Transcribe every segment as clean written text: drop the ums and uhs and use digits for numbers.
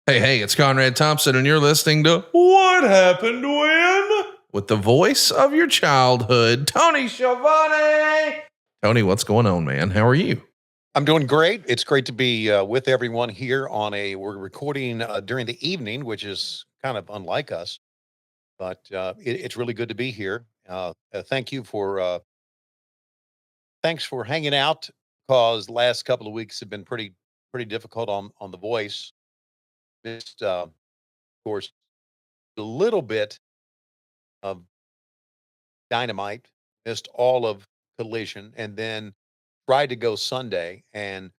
Hey, it's Conrad Thompson, and you're listening to What Happened When? With the voice of your childhood, Tony Schiavone. Tony, what's going on, man? How are you? I'm doing great. It's great to be with everyone here we're recording during the evening, which is kind of unlike us, but it's really good to be here. Thanks for hanging out because last couple of weeks have been pretty difficult on the voice. Missed, of course, a little bit of Dynamite, missed all of Collision, and then tried to go Sunday and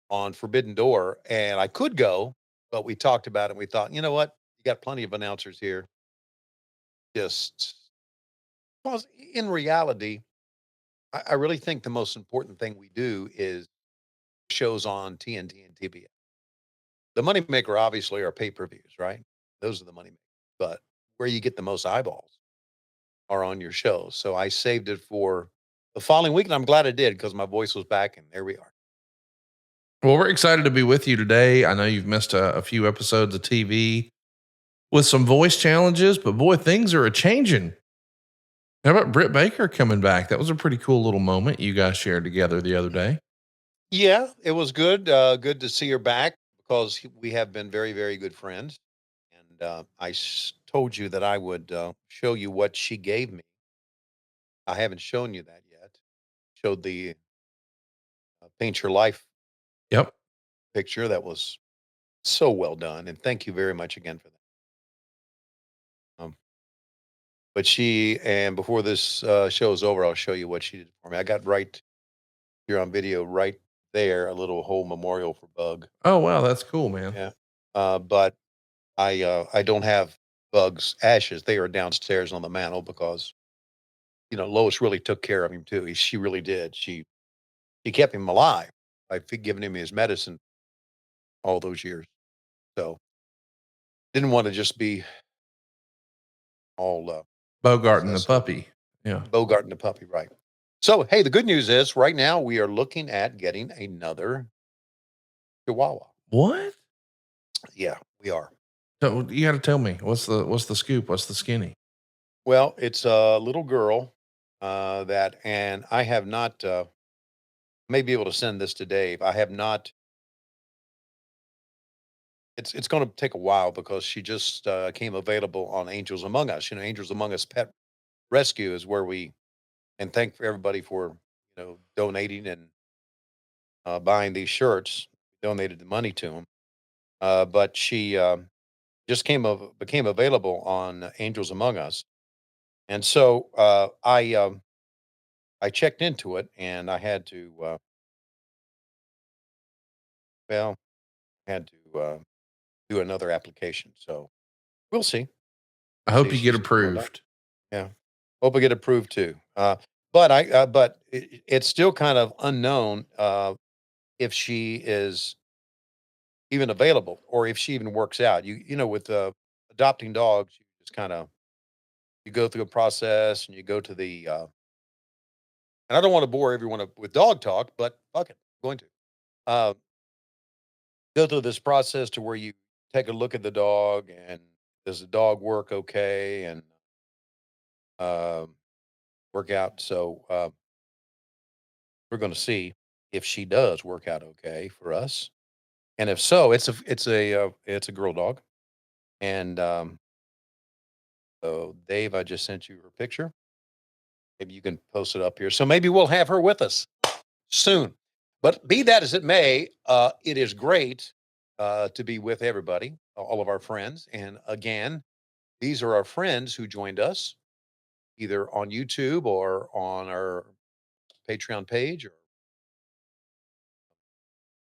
on Forbidden Door, and I could go, but we talked about it. And we thought, you know what, you got plenty of announcers here. Just because in reality, I really think the most important thing we do is shows on TNT and TBS. The moneymaker obviously are pay-per-views, right? Those are the money makers. But where you get the most eyeballs are on your shows. So I saved it for the following week, and I'm glad I did because my voice was back, and there we are. Well, we're excited to be with you today. I know you've missed a few episodes of TV with some voice challenges, but boy, things are a-changing. How about Britt Baker coming back? That was a pretty cool little moment you guys shared together the other day. Yeah, it was good. Good to see her back because we have been very, very good friends. And told you that I would show you what she gave me. I haven't shown you that yet. Showed the Paint Your Life Yep. picture. That was so well done. And thank you very much again for that. And before this show is over, I'll show you what she did for me. I got right here on video, right there, a little whole memorial for Bug. Oh, wow. That's cool, man. Yeah. But I don't have Bug's ashes. They are downstairs on the mantle because, Lois really took care of him too. She really did. She kept him alive by giving him his medicine all those years. So didn't want to just be all Bogart and the puppy. Yeah. Bogart and the puppy, right? So hey, the good news is right now we are looking at getting another Chihuahua. What? Yeah, we are. So you got to tell me what's the scoop? What's the skinny? Well, it's a little girl and I have not. May be able to send this to Dave. I have not. It's going to take a while because she just came available on Angels Among Us. Angels Among Us Pet Rescue is where and thank for everybody for donating and buying these shirts. Donated the money to them, but she just became available on Angels Among Us, and so I checked into it, and I had to well had to do another application. So we'll see. I hope you get approved. Yeah, hope I get approved too. But it's still kind of unknown if she is even available or if she even works out. With adopting dogs, you just kind of you go through a process and you go to the. And I don't want to bore everyone with dog talk, but fuck it, I'm going to uh, go through this process to where you take a look at the dog and does the dog work okay and um work out. So we're going to see if she does work out okay for us, and if so, it's a girl dog. And so Dave, I just sent you her picture. Maybe you can post it up here. So maybe we'll have her with us soon. But be that as it may, it is great to be with everybody, all of our friends. And again, these are our friends who joined us either on YouTube or on our Patreon page or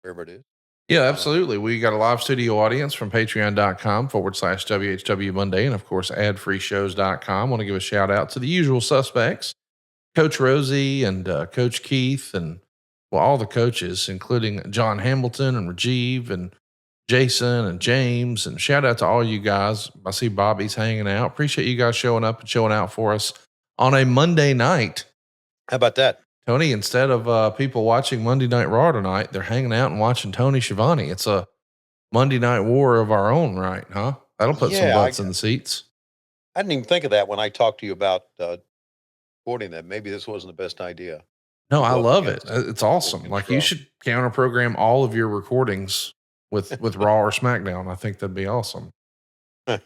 wherever it is. Yeah, absolutely. We got a live studio audience from patreon.com/WHW Monday. And of course, adfreeshows.com. Want to give a shout out to the usual suspects, Coach Rosie and Coach Keith and all the coaches, including John Hamilton and Rajiv and Jason and James. And shout out to all you guys. I see Bobby's hanging out. Appreciate you guys showing up and showing out for us on a Monday night. How about that? Tony, instead of people watching Monday Night Raw tonight, they're hanging out and watching Tony Schiavone. It's a Monday Night War of our own, right? Huh? That'll put some Yeah, butts in the seats. I didn't even think of that when I talked to you about recording that. Maybe this wasn't the best idea No, to I go up love it. against It's full awesome. Like you control. should counter program all of your recordings with Raw or SmackDown. I think that'd be awesome.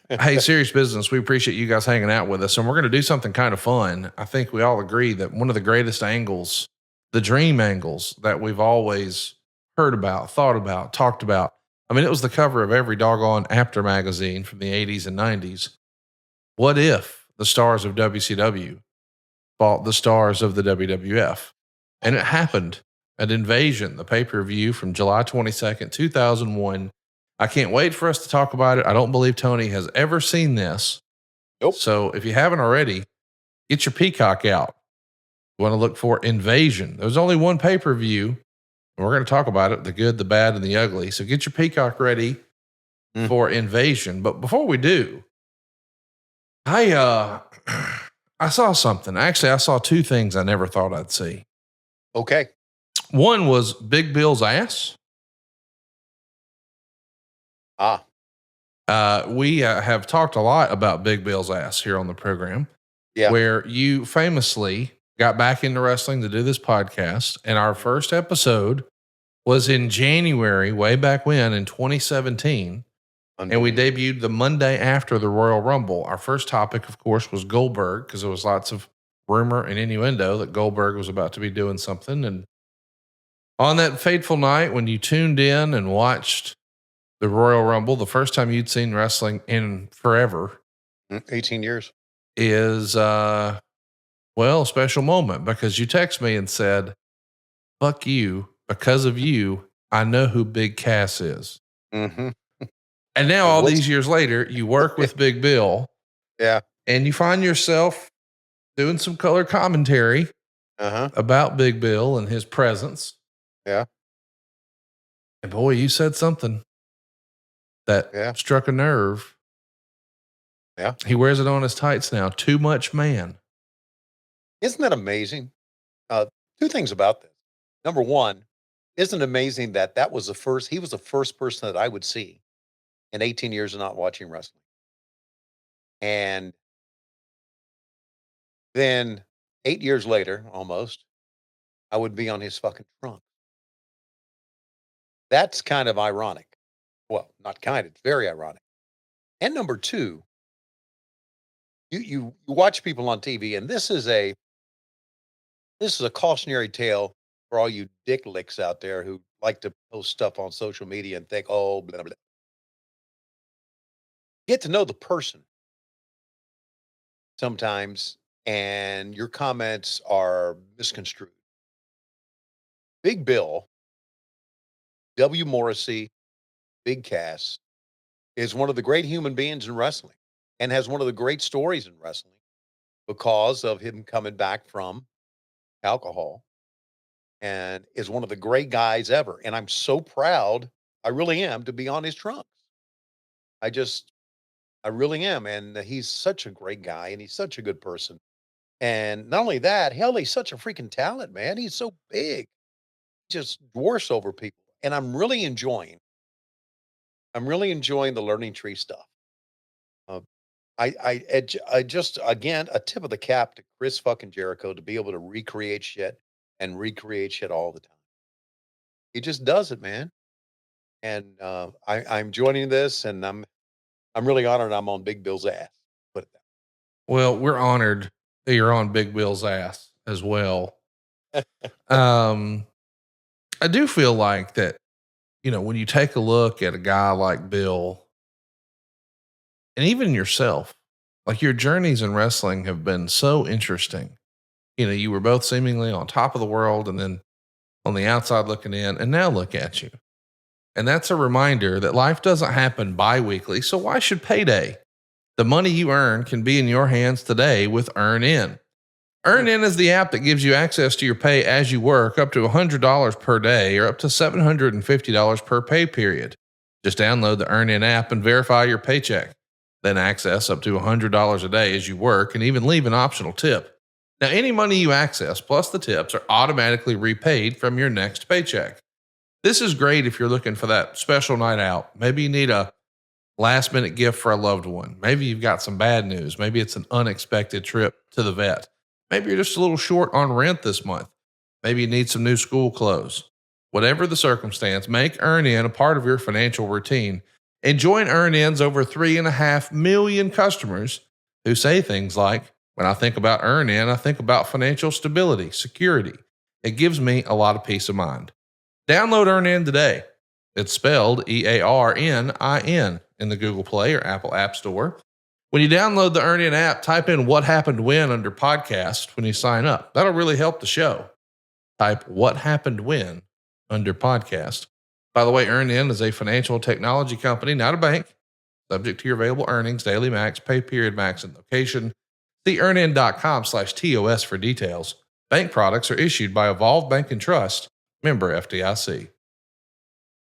Hey, serious business. We appreciate you guys hanging out with us, and we're going to do something kind of fun. I think we all agree that one of the greatest angles, the dream angles that we've always heard about, thought about, talked about. I mean, it was the cover of every doggone After magazine from the 80s and 90s. What if the stars of WCW fought the stars of the WWF? And it happened at Invasion, the pay-per-view from July 22nd, 2001. I can't wait for us to talk about it. I don't believe Tony has ever seen this. Nope. So if you haven't already, get your Peacock out. You want to look for Invasion. There's only one pay-per-view, and we're going to talk about it, the good, the bad, and the ugly. So get your Peacock ready for Invasion. But before we do, I saw something. Actually, I saw two things I never thought I'd see. Okay. One was Big Bill's ass. We have talked a lot about Big Bill's ass here on the program. Yeah. Where you famously got back into wrestling to do this podcast. And our first episode was in January, way back when in 2017. And we debuted the Monday after the Royal Rumble. Our first topic, of course, was Goldberg, because there was lots of rumor and innuendo that Goldberg was about to be doing something. And on that fateful night when you tuned in and watched the Royal Rumble, the first time you'd seen wrestling in forever, 18 years, is, a special moment, because you text me and said, fuck you, because of you, I know who Big Cass is. Mm-hmm. And now all these years later, you work with Big Bill. Yeah. And you find yourself doing some color commentary about Big Bill and his presence. Yeah. And boy, you said something that struck a nerve. Yeah. He wears it on his tights now. Too much man. Isn't that amazing? Two things about this. Number one, isn't it amazing that he was the first person that I would see in 18 years of not watching wrestling. And then 8 years later, almost, I would be on his fucking trunk. That's kind of ironic. Well, not kind, it's very ironic. And number two, you watch people on TV, and this is a cautionary tale for all you dick licks out there who like to post stuff on social media and think, oh, blah, blah. Get to know the person sometimes, and your comments are misconstrued. Big Bill, W. Morrissey, Big Cass, is one of the great human beings in wrestling and has one of the great stories in wrestling because of him coming back from alcohol, and is one of the great guys ever. And I'm so proud, I really am, to be on his trunks. I really am. And he's such a great guy, and he's such a good person. And not only that, hell, he's such a freaking talent, man. He's so big, just dwarfs over people. And I'm really enjoying the learning tree stuff. Uh, I just, again, a tip of the cap to Chris fucking Jericho to be able to recreate shit all the time. He just does it, man. And I'm joining this, and I'm really honored I'm on Big Bill's ass. Put it that Well, we're honored that you're on Big Bill's ass as well. I do feel like that, when you take a look at a guy like Bill, and even yourself, like your journeys in wrestling have been so interesting. You were both seemingly on top of the world and then on the outside looking in, and now look at you. And that's a reminder that life doesn't happen bi-weekly. So why should payday? The money you earn can be in your hands today with Earn In. Earn In is the app that gives you access to your pay as you work, up to $100 per day or up to $750 per pay period. Just download the Earn In app and verify your paycheck. Then access up to $100 a day as you work, and even leave an optional tip. Now, any money you access plus the tips are automatically repaid from your next paycheck. This is great if you're looking for that special night out. Maybe you need a last minute gift for a loved one. Maybe you've got some bad news. Maybe it's an unexpected trip to the vet. Maybe you're just a little short on rent this month. Maybe you need some new school clothes. Whatever the circumstance, make Earn In a part of your financial routine and join Earn In's over 3.5 million customers who say things like, when I think about Earn In, I think about financial stability, security. It gives me a lot of peace of mind. Download Earn In today. It's spelled EARNIN in the Google Play or Apple App Store. When you download the Earn In app, type in What Happened When under podcast when you sign up. That'll really help the show. Type What Happened When under podcast. By the way, Earn In is a financial technology company, not a bank, subject to your available earnings, daily max, pay period max, and location. See earnin.com/TOS for details. Bank products are issued by Evolve Bank and Trust, member FDIC.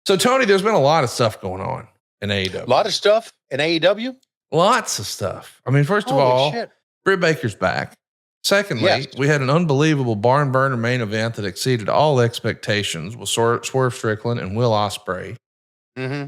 So, Tony, there's been a lot of stuff going on in AEW. A lot of stuff in AEW? Lots of stuff. I mean, first of all, Britt Baker's back. Secondly, we had an unbelievable barn burner main event that exceeded all expectations with Swerve Strickland and Will Ospreay. Mm-hmm.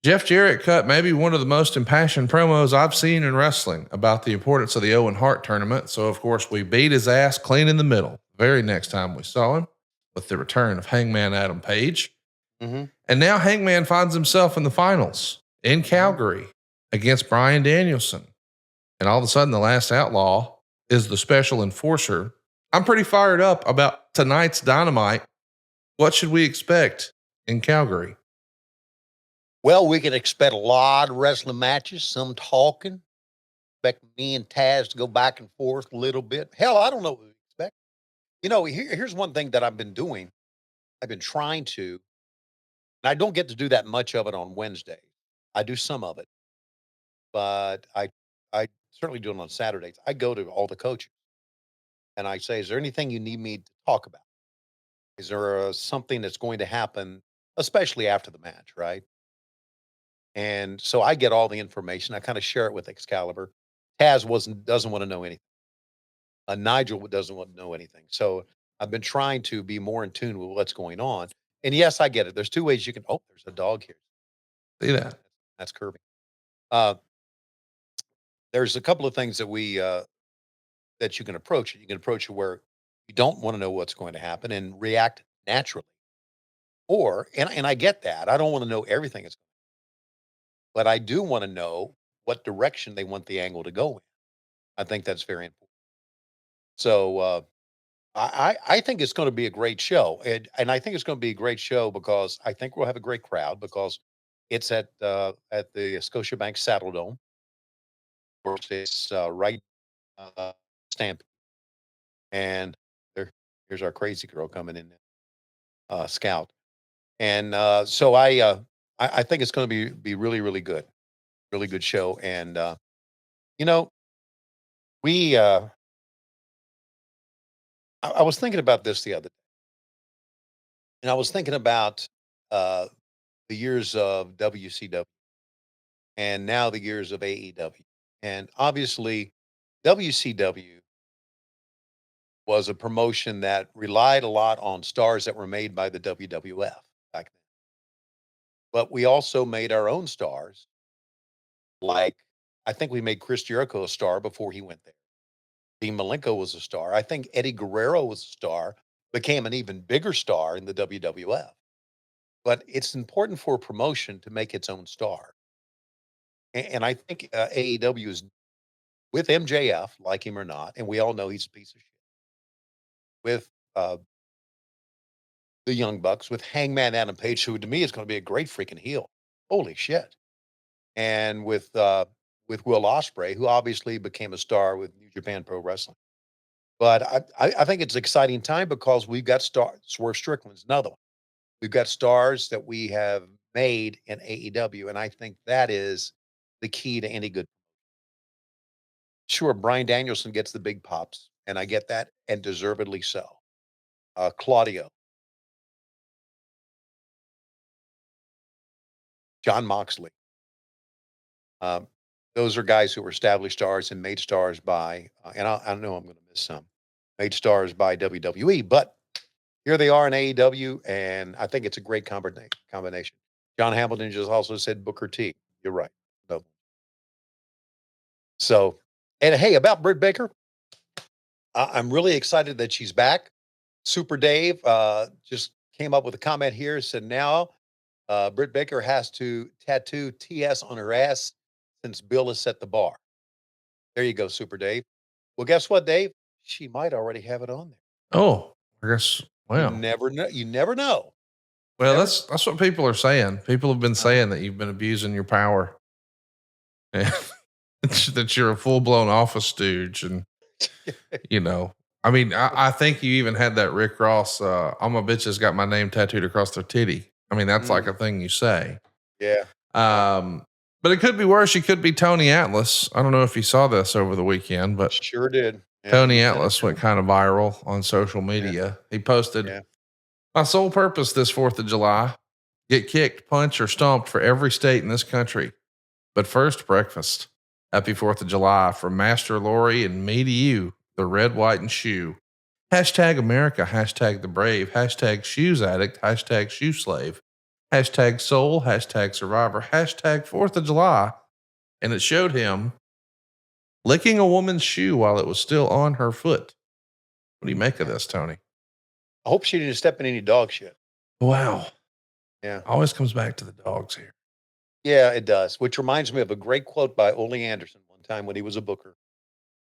Jeff Jarrett cut maybe one of the most impassioned promos I've seen in wrestling about the importance of the Owen Hart tournament. So, of course, we beat his ass clean in the middle the very next time we saw him with the return of Hangman Adam Page. Mm-hmm. And now Hangman finds himself in the finals in Calgary against Bryan Danielson. And all of a sudden, the last outlaw is the special enforcer. I'm pretty fired up about tonight's Dynamite. What should we expect in Calgary? Well, we can expect a lot of wrestling matches, some talking. Expect me and Taz to go back and forth a little bit. Hell, I don't know what we expect. You know, here's one thing that I've been doing. I've been trying to, and I don't get to do that much of it on Wednesday. I do some of it, but I certainly do it on Saturdays. I go to all the coaches and I say, is there anything you need me to talk about? Is there something that's going to happen, especially after the match, right? And so I get all the information. I kind of share it with Excalibur. Taz doesn't want to know anything. Nigel doesn't want to know anything. So I've been trying to be more in tune with what's going on. And yes, I get it. There's two ways you can. Oh, there's a dog here. See that? That's Kirby. Uh, there's a couple of things that that you can approach it. You can approach it where you don't want to know what's going to happen and react naturally. Or, and I get that. I don't want to know everything that's, but I do want to know what direction they want the angle to go in. I think that's very important. So I think it's going to be a great show, and I think it's going to be a great show because I think we'll have a great crowd because it's at the Scotiabank Saddle Dome. Of course, it's right stamp, and here's our crazy girl coming in, Scout, and so I think it's going to be really good show, and you know we I was thinking about this the other day, and I was thinking about uh, the years of WCW and now the years of AEW. And obviously, WCW was a promotion that relied a lot on stars that were made by the WWF back then. But we also made our own stars. Like, I think we made Chris Jericho a star before he went there. Dean Malenko was a star. I think Eddie Guerrero was a star, became an even bigger star in the WWF. But it's important for a promotion to make its own star. And I think AEW is with MJF, like him or not, and we all know he's a piece of shit. With the Young Bucks, with Hangman Adam Page, who to me is going to be a great freaking heel. Holy shit! And with Will Ospreay, who obviously became a star with New Japan Pro Wrestling. But I think it's an exciting time because we've got stars. Swerve Strickland's another one. We've got stars that we have made in AEW, and I think that is the key to any good. Sure, Bryan Danielson gets the big pops, and I get that, and deservedly so. Claudio, John Moxley. Um, those are guys who were established stars and made stars by, and I know I'm going to miss some, made stars by WWE, but here they are in AEW, and I think it's a great combination. John Hamilton just also said Booker T. You're right. No. So, and hey, about Britt Baker, I'm really excited that she's back. Super Dave just came up with a comment here. Said now Britt Baker has to tattoo TS on her ass since Bill has set the bar. There you go, Super Dave. Well, guess what, Dave? She might already have it on there. Oh, I guess. You Wow. never know. You never know. Well, Never. that's what people are saying. People have been Uh-huh. saying that you've been abusing your power, and that you're a full blown office stooge, and you know. I mean, I think you even had that Rick Ross. All my bitches got my name tattooed across their titty. I mean, that's like Mhm. a thing you say. Yeah. But it could be worse. She could be Tony Atlas. I don't know if you saw this over the weekend, but Sure did. Yeah, you Tony sent it Atlas to went me. kind of viral on social Yeah, media. He posted, yeah. "My sole purpose this 4th of July, get kicked, punched, or stomped for every state in this country. But first, breakfast. Happy 4th of July from Master Lori and me to you, the red, white, and shoe. Hashtag America, hashtag the brave, hashtag shoes addict, hashtag shoe slave, hashtag soul, hashtag survivor, hashtag 4th of July." And it showed him licking a woman's shoe while it was still on her foot. What do you make of Yeah. this, Tony? I hope she didn't step in any dog shit. Wow. Yeah. Always comes back to the dogs here. Yeah, it does. Which reminds me of a great quote by Ole Anderson one time when he was a booker.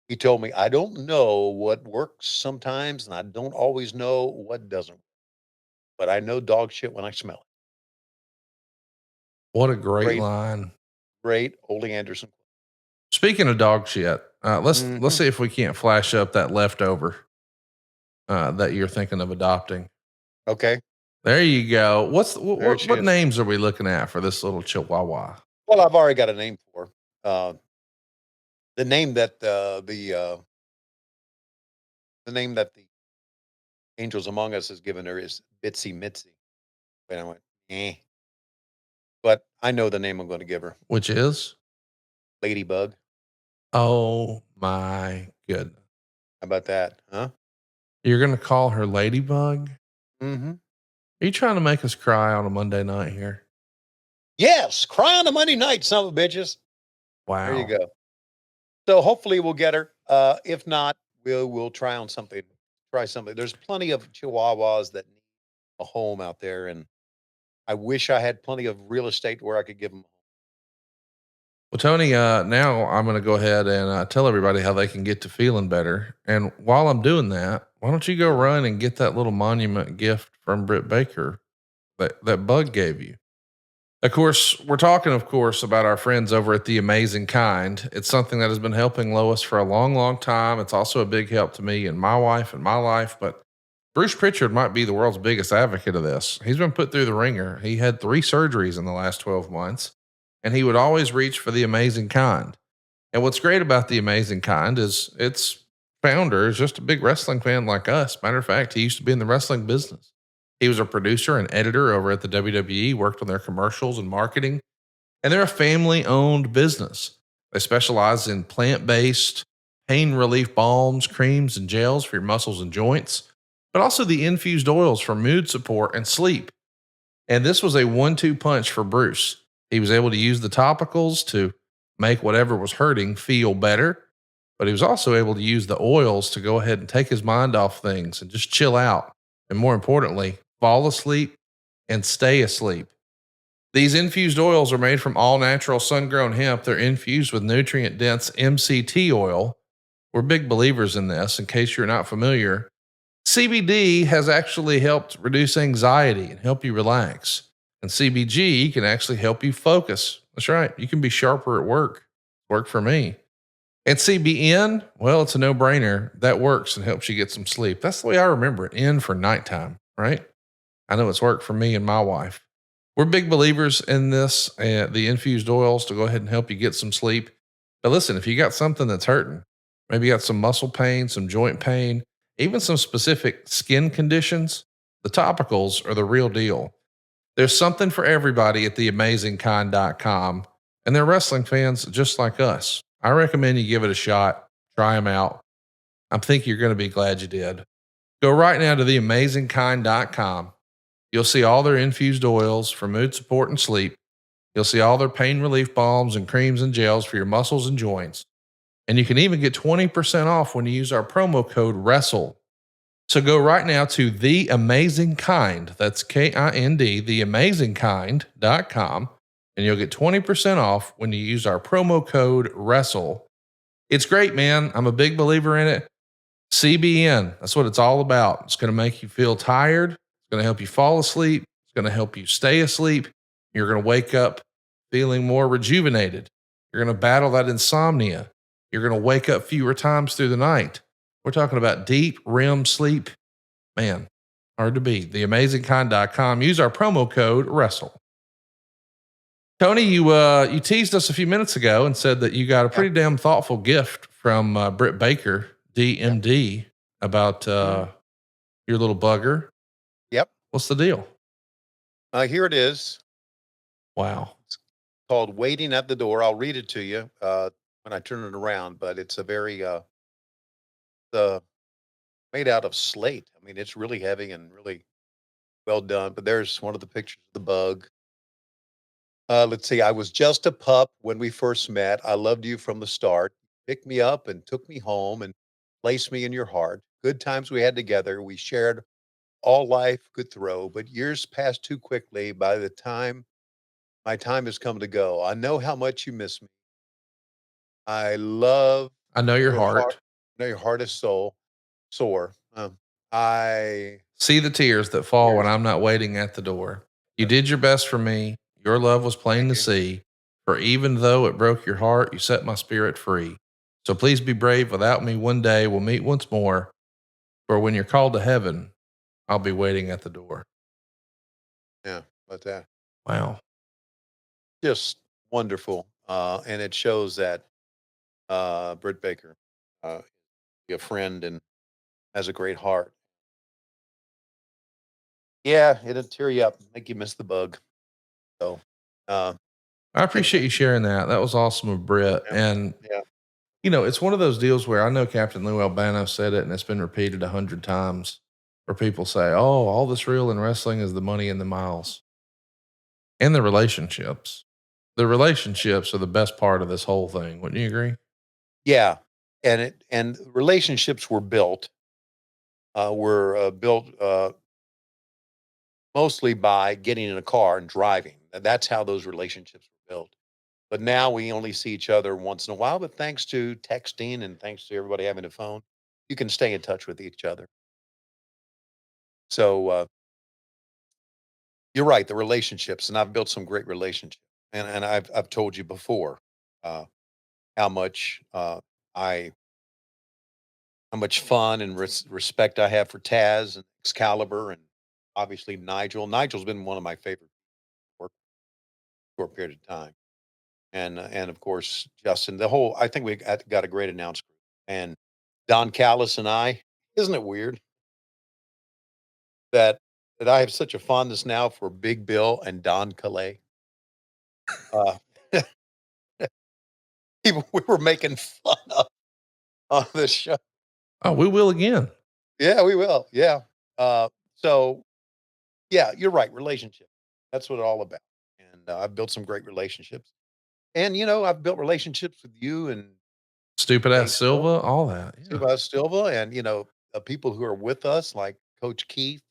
He told me, I don't know what works sometimes, and I don't always know what doesn't, but I know dog shit when I smell it. What a great Great, line. great Ole Anderson. Speaking of dog shit, let's Mhm. see if we can't flash up that leftover that you're thinking of adopting. Okay. There you go. There she What is. names are we looking at for this little Chihuahua? Well, I've already got a name for her. The name that the name that the Angels Among Us has given her is Bitsy Mitzi. And I went, eh. But I know the name I'm going to give her. Which is? Ladybug. Oh my goodness. How about that? Huh? You're gonna call her Ladybug? Mm-hmm. Are you trying to make us cry on a Monday night here? Yes. Cry on a Monday night, son of a bitches. There you Wow. go. So hopefully we'll get her. If not, we'll try on something. Try something. There's plenty of Chihuahuas that need a home out there, and I wish I had plenty of real estate where I could give them. Well, Tony, now I'm going to go ahead and tell everybody how they can get to feeling better. And while I'm doing that, why don't you go Mhm. run and get that little monument gift from Britt Baker that Bug gave you? Of course, we're talking, of course, about our friends over at The Amazing Kind. It's something that has been helping Lois for a long, long time. It's also a big help to me and my wife and my life. But Bruce Pritchard might be the world's biggest advocate of this. He's been put through the ringer. He had 3 surgeries in the last 12 months, and he would always reach for The Amazing Kind. And what's great about The Amazing Kind is its founder is just a big wrestling fan like us. Matter of fact, he used to be in the wrestling business. He was a producer and editor over at the WWE, worked on their commercials and marketing, and they're a family owned business. They specialize in plant based pain relief balms, creams, and gels for your muscles and joints, but also the infused oils for mood support and sleep. And this was a 1-2 punch for Bruce. He was able to use the topicals to make whatever was hurting feel better, but he was also able to use the oils to go ahead and take his mind off things and just chill out. And more importantly, fall asleep and stay asleep. These infused oils are made from all natural sun grown hemp. They're infused with nutrient dense MCT oil. We're big believers in this. In case you're not familiar, CBD has actually helped reduce anxiety and help you relax. And CBG can actually help you focus. That's right. You can be sharper at work. Work for me. And CBN, well, it's a no brainer. That works and helps you get some sleep. That's the way I remember it. N for nighttime, right? I know it's worked for me and my wife. We're big believers in this, the infused oils to go ahead and help you get some sleep. But listen, if you got something that's hurting, maybe you got some muscle pain, some joint pain, even some specific skin conditions, the topicals are the real deal. There's something for everybody at theamazingkind.com, and they're wrestling fans just like us. I recommend you give it a shot, try them out. I think you're going to be glad you did. Go right now to theamazingkind.com. You'll see all their infused oils for mood support and sleep. You'll see all their pain relief balms and creams and gels for your muscles and joints. And you can even get 20% off when you use our promo code WRESTLE. So go right now to The Amazing Kind. That's KIND, theamazingkind.com. And you'll get 20% off when you use our promo code WRESTLE. It's great, man. I'm a big believer in it. CBN, that's what it's all about. It's going to make you feel tired. It's going to help you fall asleep. It's going to help you stay asleep. You're going to wake up feeling more rejuvenated. You're going to battle that insomnia. You're going to wake up fewer times through the night. We're talking about deep REM sleep. Man, hard to beat. Theamazingkind.com. Use our promo code WRESTLE. Tony, you teased us a few minutes ago and said that you got a pretty damn thoughtful gift from Britt Baker, DMD, about your little bugger. Yep. What's the deal? Here it is. Wow. It's called Waiting at the Door. I'll read it to you when I turn it around, but it's a very made out of slate. I mean, it's really heavy and really well done. But there's one of the pictures of the bug. Let's see. I was just a pup when we first met. I loved you from the start. Picked me up and took me home and placed me in your heart. Good times we had together. We shared all life could throw, but years passed too quickly. By the time my time has come to go, I know how much you miss me. I love I know your your heart. heart. I know your heart is sore. I See the tears that fall when Tears. I'm not waiting at the door. You did your best for me. Your love was plain Thank to you. see. For even though it broke your heart, you set my spirit free. So please be brave without me. One day we'll meet once more. For when you're called to heaven, I'll be waiting at the door. Yeah, but that Wow. just wonderful. And it shows that Britt Baker, uh, a friend and has a great heart. Yeah, it'll tear you up, make you miss the bug. So, uh, I and appreciate you sharing that. That was awesome of Britt. yeah, And, yeah, it's one of those deals where I know Captain Lou Albano said it and it's been repeated 100 times where people say, oh, all that's real in wrestling is the money and the miles and the relationships. The relationships are the best part of this whole thing. Wouldn't you agree? yeah. And relationships were built mostly by getting in a car and driving. That's how those relationships were built. But now we only see each other once in a while. But thanks to texting and thanks to everybody having a phone, you can stay in touch with each other. So you're right, the relationships, and I've built some great relationships. And I've told you before uh, how much I how much fun and respect I have for Taz and Excalibur and obviously Nigel. Nigel's been one of my favorite for a short period of time. And of course Justin. I think we got a great announce group. And Don Callis and I. Isn't it weird that I have such a fondness now for Big Bill and Don Calais? Uh, People we were making fun of on this show. Oh, we will again. Yeah, we will. Yeah. So yeah, you're right. Relationship. That's what it's all about. And I've built some great relationships. And I've built relationships with you and Stupid Dave ass Silva, Silva, all that. Yeah. Silva, and people who are with us like Coach Keith,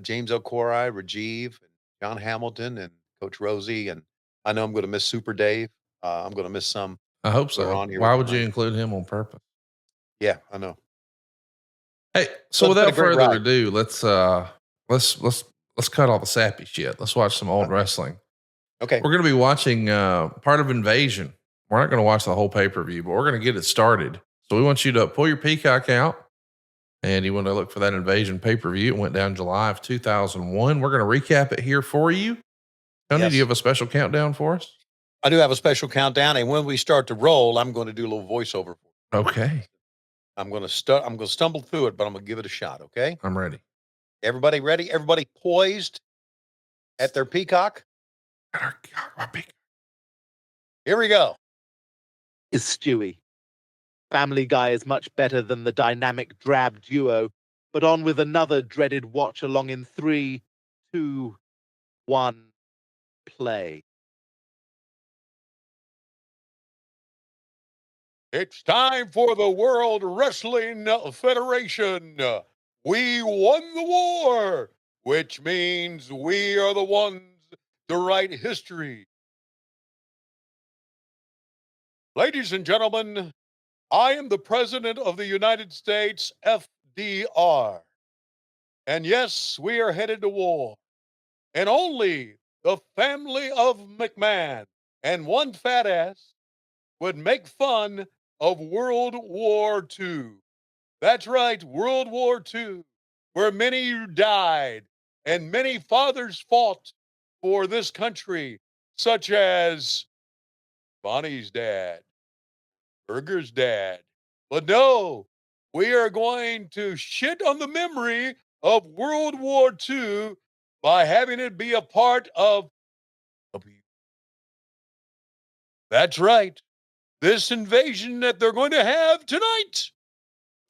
James Okori, Rajiv, and John Hamilton, and Coach Rosie. And I know I'm going to miss Super Dave. I'm going to miss some I hope who are so. on here Why with would you tonight. include him on purpose? Yeah, I know. Hey, so So it's been a without great further ride. ado, let's cut all the sappy shit. Let's watch some old wrestling. Okay. We're going to be watching part of Invasion. We're not going to watch the whole pay-per-view, but we're going to get it started. So we want you to pull your Peacock out and you want to look for that Invasion pay-per-view. It went down July of 2001. We're going to recap it here for you. Tony, do you Yes. have a special countdown for us? I do have a special countdown, and when we start to roll, I'm going to do a little voiceover. Okay. I'm going to stumble through it, but I'm going to give it a shot. Okay. I'm ready. Everybody ready? Everybody poised at their Peacock? Here we go. Is Stewie. Family Guy is much better than the dynamic drab duo but on with another dreaded watch along in 3, 2, 1, play. It's time for the World Wrestling Federation. We won the war, which means we are the ones to write history. Ladies and gentlemen, I am the President of the United States, FDR. And yes, we are headed to war. And only the family of McMahon and one fat ass would make fun of World War II. That's right, World War II, where many died and many fathers fought for this country, such as Bonnie's dad, Burger's dad. But no, we are going to shit on the memory of World War II by having it be a part of. That's right. This invasion that they're going to have tonight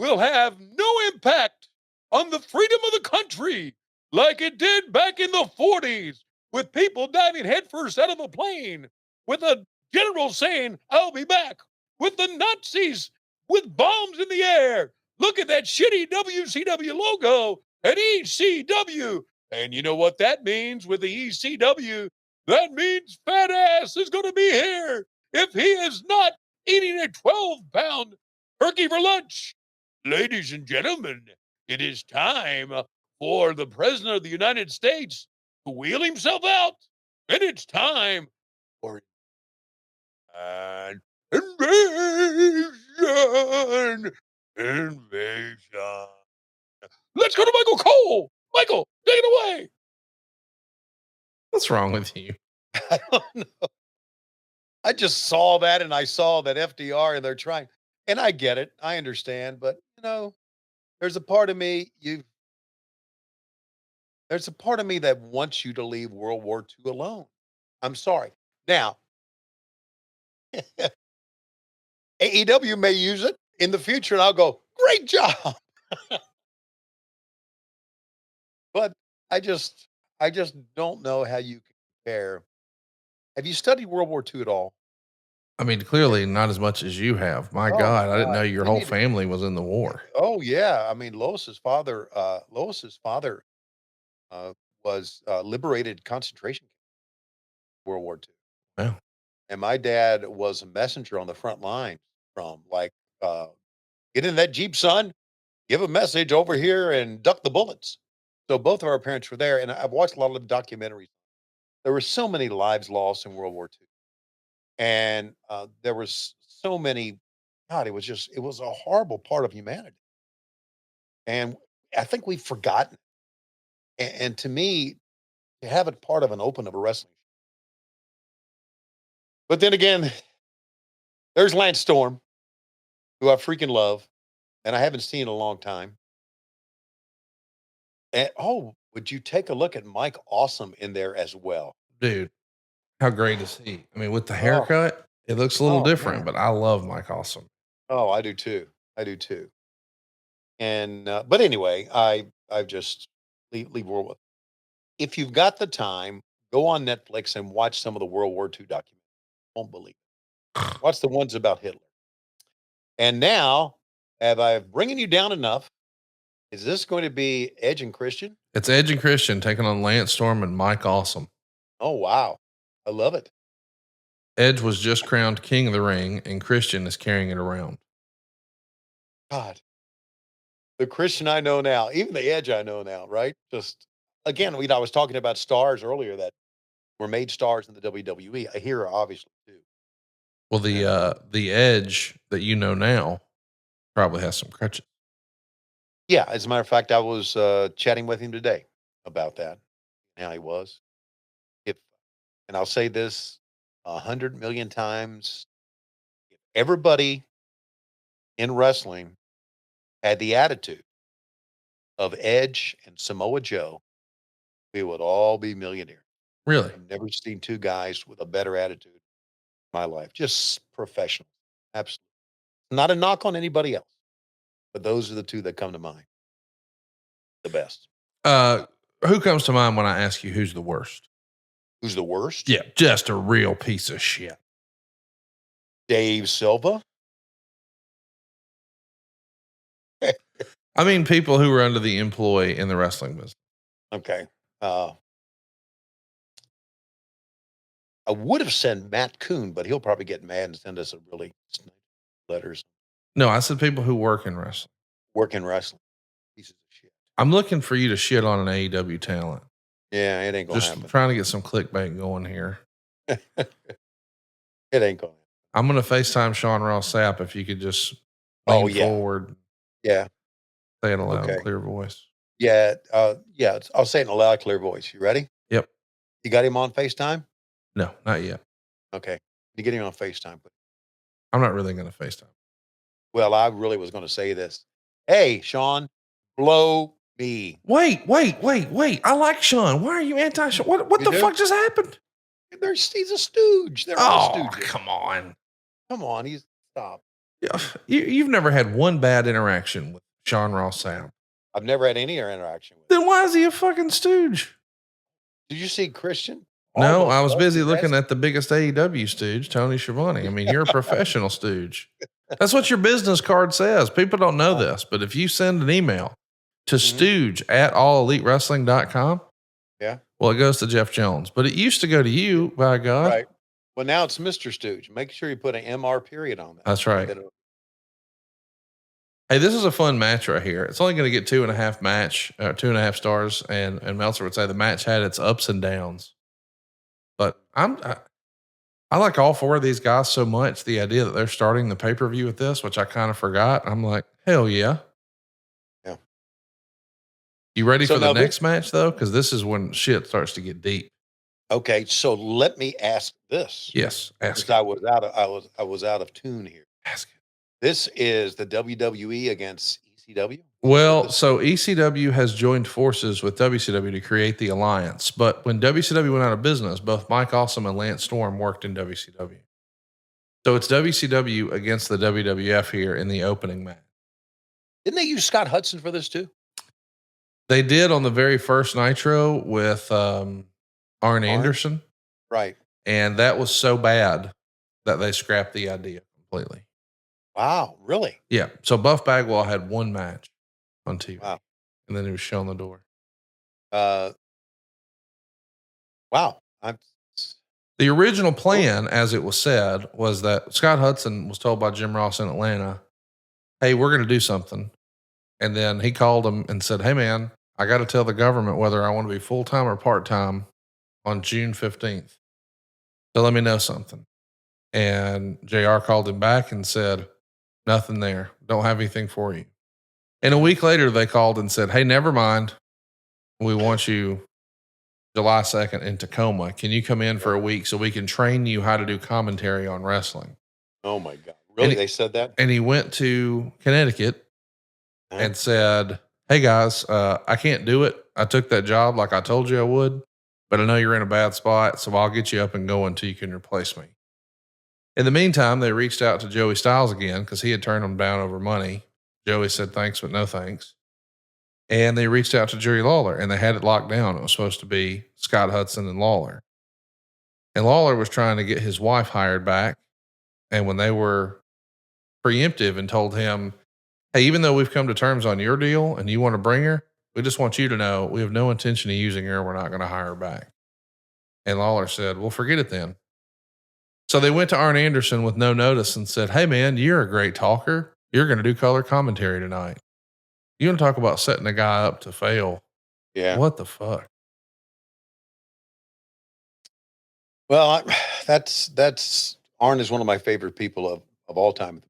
will have no impact on the freedom of the country like it did back in the 40s with people diving headfirst out of a plane, with a general saying, I'll be back, with the Nazis with bombs in the air. Look at that shitty WCW logo and ECW. And you know what that means with the ECW? That means fat ass is going to be here if he is not eating a 12-pound turkey for lunch. Ladies and gentlemen, it is time for the President of the United States to wheel himself out. And it's time for an invasion. Invasion. Let's go to Michael Cole. Michael, take it away. What's wrong with you? I don't know. I just saw that and I saw that FDR and they're trying. And I get it. I understand. But, there's a part of me, there's a part of me that wants you to leave World War II alone. I'm sorry. Now, AEW may use it in the future, and I'll go, great job. But I just don't know how you can compare. Have you studied World War II at all? I mean, clearly not as much as you have. My Oh my God, I didn't God. know your You whole need to. family was in the war. Oh yeah. I mean, Lois's father uh, was liberated concentration camp, World War II. Well, And my dad was a messenger on the front lines from like, uh, get in that Jeep, son, give a message over here and duck the bullets. So both of our parents were there, and I've watched a lot of documentaries. There were so many lives lost in World War II, and there was so many. God, it was a horrible part of humanity, and I think we've forgotten. And to me, to have it part of an open of a wrestling. But then again, there's Lance Storm, who I freaking love, and I haven't seen in a long time. And oh, would you take a look at Mike Awesome in there as well? dude, how great is he? I mean, with the Oh, haircut, it looks a little oh man. different, but I love Mike Awesome. Oh, I do too. I do too. And but anyway, I've just leave World War. If you've got the time, go on Netflix and watch some of the World War II documentaries. Won't believe it. Watch the ones about Hitler. And now, have I bringing you down enough? Is this going to be Edge and Christian? It's Edge and Christian taking on Lance Storm and Mike Awesome. Oh wow, I love it. Edge was just crowned king of the ring, and Christian is carrying it around. God, the Christian I know now, even the Edge I know now, right? Just again, I was talking about stars earlier that were made stars in the WWE. A hero, obviously too. Well, And the Edge that you know now probably has some crutches. yeah, as a matter of fact, I was chatting with him today about that. How he was. If and I'll say this 100 million times, if everybody in wrestling had the attitude of Edge and Samoa Joe, we would all be millionaires. Really? I've never seen two guys with a better attitude in my life. Just professional. Absolutely. Not a knock on anybody else, but those are the two that come to mind. The best. Who comes to mind when I ask you who's the worst? Who's the worst? Yeah, just a real piece of shit. Dave Silva. I mean, people who were under the employ in the wrestling business. Okay. I would have said Matt Coon, but he'll probably get mad and send us a really letters. No, I said people who work in wrestling. Work in wrestling. Pieces of shit. I'm looking for you to shit on an AEW talent. Yeah, it ain't gonna Just happen. trying to get some clickbait going here. It ain't gonna happen. I'm going to FaceTime Sean Ross Sapp if you could just lean forward. Yeah. Say it aloud, clear voice. Yeah. Yeah. I'll say it in a loud, clear voice. You ready? Yep. You got him on FaceTime? No, not yet. Okay. You get him on FaceTime. I'm not really going to FaceTime. Well, I really was going to say this. Hey, Sean, blow me. Wait. I like Sean. Why are you anti-Sean? What the fuck just happened? He's a stooge. They're all stooges. Come on. Come on. Stop. Yeah, you've never had one bad interaction with Sean Ross Sapp. I've never had any interaction with him. Then why is he a fucking stooge? Did you see Christian? No, I was busy looking at the biggest AEW stooge, Tony Schiavone. I mean, you're a professional stooge. That's what your business card says. People don't know this, but if you send an email to stooge@allelitewrestling.com, yeah, well, it goes to Jeff Jones, but it used to go to you, by God. Right. Well, now it's Mr. Stooge. Make sure you put an MR period on that. That's right. Hey, this is a fun match right here. It's only going to get 2.5 stars, and Meltzer would say the match had its ups and downs. But I like all four of these guys so much. The idea that they're starting the pay-per-view with this, which I kind of forgot. I'm like, hell yeah. Yeah. You ready for the next match though? Because this is when shit starts to get deep. Okay, so let me ask this. Yes, ask. I was out of tune here. Ask it. This is the WWE against ECW. Well, so ECW has joined forces with WCW to create the alliance. But when WCW went out of business, both Mike Awesome and Lance Storm worked in WCW. So it's WCW against the WWF here in the opening match. Didn't they use Scott Hudson for this too? They did on the very first Nitro with Arn Anderson. Right. And that was so bad that they scrapped the idea completely. Wow, really? Yeah. So Buff Bagwell had one match on TV. Wow. And then he was shown the door. Wow. The original plan, as it was said, was that Scott Hudson was told by Jim Ross in Atlanta, hey, we're going to do something. And then he called him and said, hey, man, I got to tell the government whether I want to be full-time or part-time on June 15th. So let me know something. And JR called him back and said, nothing there. Don't have anything for you. And a week later, they called and said, hey, never mind. We want you July 2nd in Tacoma. Can you come in for a week so we can train you how to do commentary on wrestling? Oh, my God. Really? They said that? And he went to Connecticut and said, hey, guys, I can't do it. I took that job like I told you I would, but I know you're in a bad spot, so I'll get you up and going until you can replace me. In the meantime, they reached out to Joey Styles again because he had turned them down over money. Joey said thanks, but no thanks. And they reached out to Jerry Lawler, and they had it locked down. It was supposed to be Scott Hudson and Lawler. And Lawler was trying to get his wife hired back. And when they were preemptive and told him, hey, even though we've come to terms on your deal and you want to bring her, we just want you to know we have no intention of using her. We're not going to hire her back. And Lawler said, well, forget it then. So they went to Arn Anderson with no notice and said, hey, man, you're a great talker. You're going to do color commentary tonight. You want to talk about setting a guy up to fail? Yeah. What the fuck? Well, that's Arn is one of my favorite people of all time.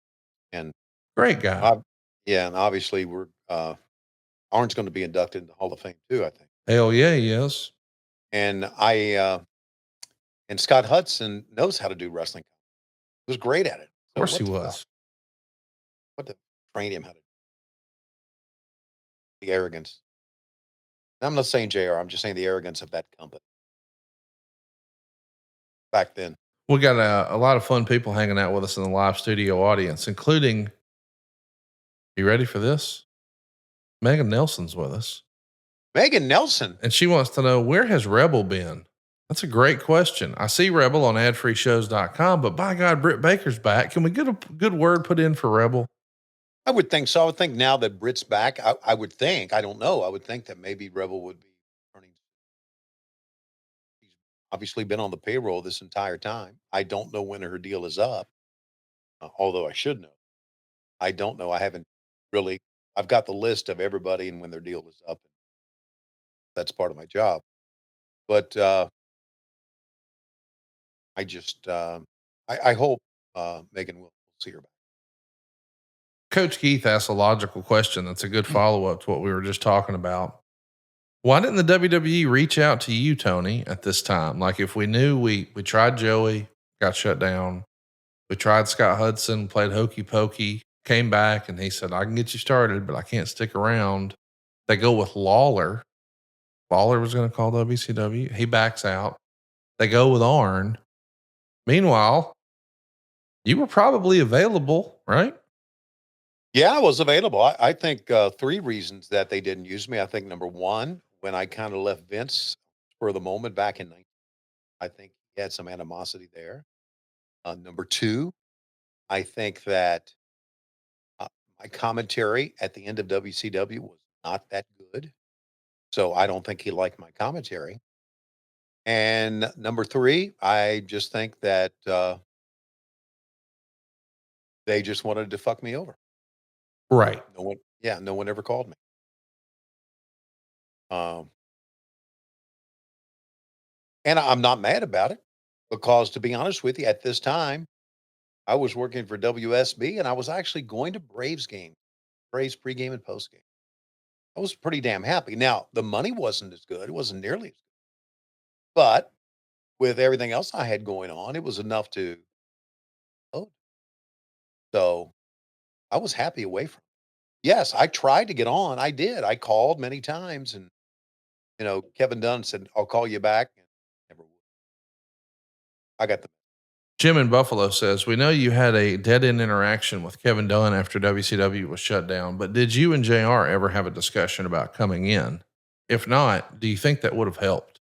And great guy. And obviously we're Arn's going to be inducted in the Hall of Fame too, I think. Hell yeah, he is. And and Scott Hudson knows how to do wrestling. He was great at it. Of course he was. What to train him how to do. The arrogance. I'm not saying JR, I'm just saying the arrogance of that company. Back then. We got a lot of fun people hanging out with us in the live studio audience, including, you ready for this? Megan Nelson's with us. Megan Nelson. And she wants to know, where has Rebel been? That's a great question. I see Rebel on adfreeshows.com, but by God, Britt Baker's back. Can we get a good word put in for Rebel? I would think so. I would think now that Britt's back, I would think, I don't know, I would think that maybe Rebel would be turning. She's obviously been on the payroll this entire time. I don't know when her deal is up, although I should know. I don't know. I haven't really. I've got the list of everybody and when their deal is up. That's part of my job. But I just, I hope Megan will see her back. Coach Keith asked a logical question that's a good follow up to what we were just talking about. Why didn't the WWE reach out to you, Tony, at this time? Like, if we knew we tried Joey, got shut down. We tried Scott Hudson, played hokey pokey, came back, and he said, I can get you started, but I can't stick around. They go with Lawler. Lawler was going to call WCW. He backs out. They go with Arn. Meanwhile, you were probably available, right? Yeah, I was available. I think 3 reasons that they didn't use me. I think number 1, when I kind of left Vince for the moment back in 19, I think he had some animosity there. Number 2, I think that uh, my commentary at the end of WCW was not that good. So I don't think he liked my commentary. And number 3, I just think that they just wanted to fuck me over. Right. No one ever called me. Um, and I'm not mad about it because, to be honest with you, at this time, I was working for WSB and I was actually going to Braves game, Braves pregame and postgame. I was pretty damn happy. Now, the money wasn't as good. It wasn't nearly as good. But with everything else I had going on, it was enough to, oh, so I was happy away from it. Yes, I tried to get on. I did. I called many times and, Kevin Dunn said, I'll call you back. And never would. I got the Jim in Buffalo says, we know you had a dead end interaction with Kevin Dunn after WCW was shut down, but did you and JR ever have a discussion about coming in? If not, do you think that would have helped?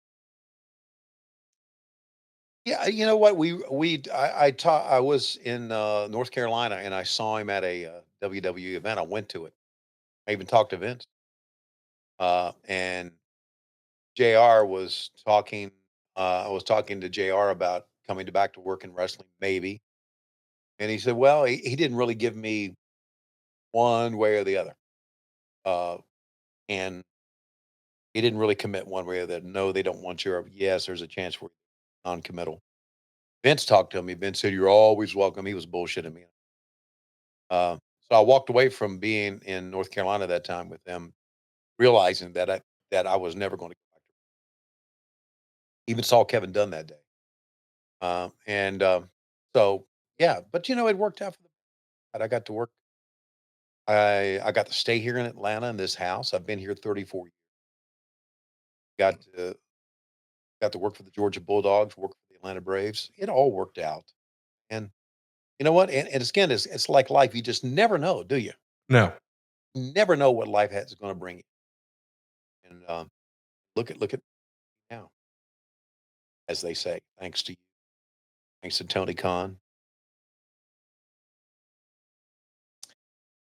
Yeah, you know what? I was in North Carolina and I saw him at a WWE event. I went to it. I even talked to Vince. And JR was talking. I was talking to JR about coming back to work in wrestling, maybe. And he said, "Well, he didn't really give me one way or the other, and he didn't really commit one way or the other. No, they don't want you. Yes, there's a chance for non-committal." Vince talked to me. Vince said, "You're always welcome." He was bullshitting me. So I walked away from being in North Carolina that time with them, realizing that I was never going to go back. Even saw Kevin Dunn that day, and so yeah. But it worked out for the. I got to work. I got to stay here in Atlanta in this house. I've been here 34 years. Got to got to work for the Georgia Bulldogs, work for the Atlanta Braves. It all worked out, and you know what? And again, it's like life. You just never know, do you? No. You never know what life is going to bring you. And look at now, as they say. Thanks to you. Thanks to Tony Khan.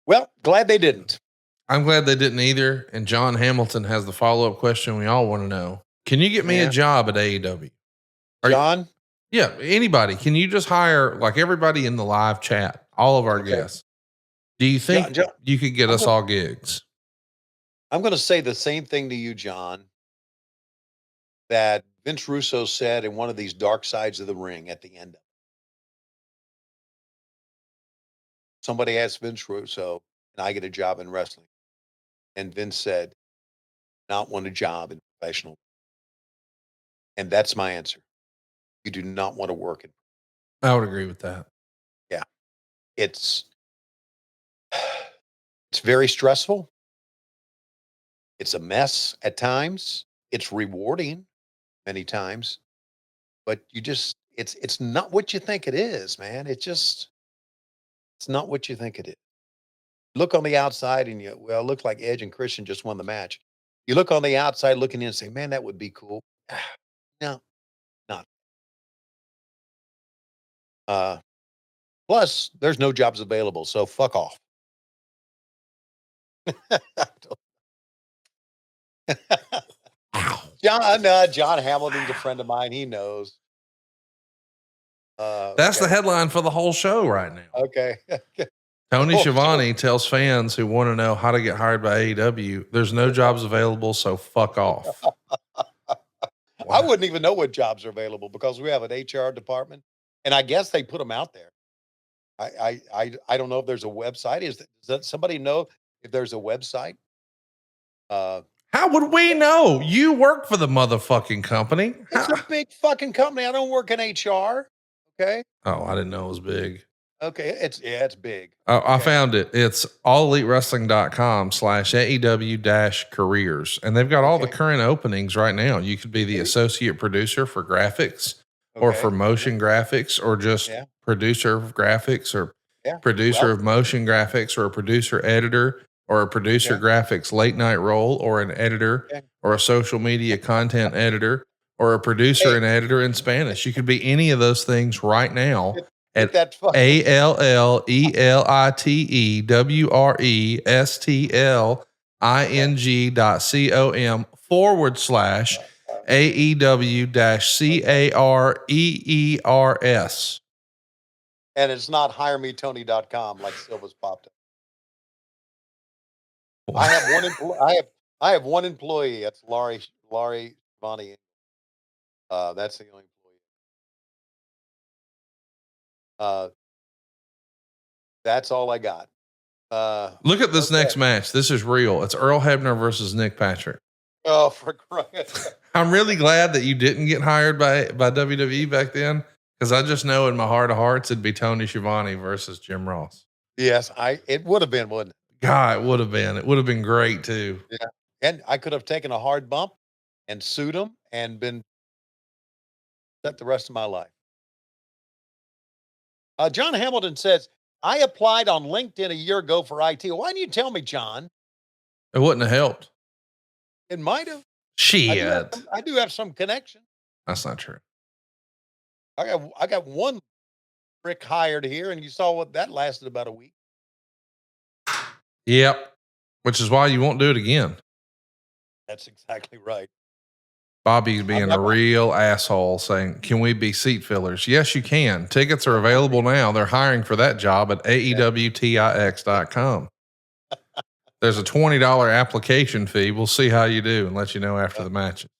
Well, glad they didn't. I'm glad they didn't either. And John Hamilton has the follow up question we all want to know. Can you get me a Yeah. job at AEW? John? Yeah, anybody. Can you just hire like everybody in the live chat, all of our Okay. guests? Do you think John, you could get us all gigs? I'm going to say the same thing to you, John, that Vince Russo said in one of these dark sides of the ring at the end of it. Somebody asked Vince Russo, "Can I get a job in wrestling?" And Vince said, "Not want a job in professional." And that's my answer. You do not want to work in. I would agree with that. Yeah. It's it's very stressful. It's a mess at times. It's rewarding many times, but it's not what you think it is, man. It's not what you think it is. Look on the outside and look like Edge and Christian just won the match. You look on the outside looking in and say, man, that would be cool. No, not. Plus, there's no jobs available, so fuck off. John Hamilton's a friend of mine. He knows. That's the headline for the whole show right now. Okay. Tony Schiavone tells fans who want to know how to get hired by AEW, there's no jobs available, so fuck off. I wouldn't even know what jobs are available because we have an HR department, and I guess they put them out there. I don't know if there's a website. Does that somebody know if there's a website? How would we know? You work for the motherfucking company. It's a big fucking company. I don't work in HR. Okay. Oh, I didn't know it was big. Okay. It's big. Oh, okay. I found it. It's allelitewrestling.com/AEW-careers. And they've got all the current openings right now. You could be the associate producer for graphics or for motion graphics or just producer of graphics or producer of motion graphics or a producer editor or a producer graphics late night role or an editor or a social media content editor or a producer and editor in Spanish. You could be any of those things right now at ALLEITWRESTLING/AEW-CAREERS. And it's not hiremetony.com like Silva's popped up. I have one employee. That's Laurie Schiavone. That's the only employee. That's all I got. Look at this next match. This is real. It's Earl Hebner versus Nick Patrick. Oh, for crying! I'm really glad that you didn't get hired by WWE back then, because I just know in my heart of hearts it'd be Tony Schiavone versus Jim Ross. Yes, it would have been, wouldn't it? God, it would have been. It would have been great too. Yeah, and I could have taken a hard bump and sued him and been set the rest of my life. John Hamilton says, I applied on LinkedIn a year ago for IT. Why didn't you tell me, John? It wouldn't have helped. It might have. Shit. I do have some connection. That's not true. I got one prick hired here, and you saw what that lasted about a week. Yep. Which is why you won't do it again. That's exactly right. Bobby's being a real asshole saying, can we be seat fillers? Yes, you can. Tickets are available now. They're hiring for that job at AEWTIX.com. There's a $20 application fee. We'll see how you do and let you know after the matches.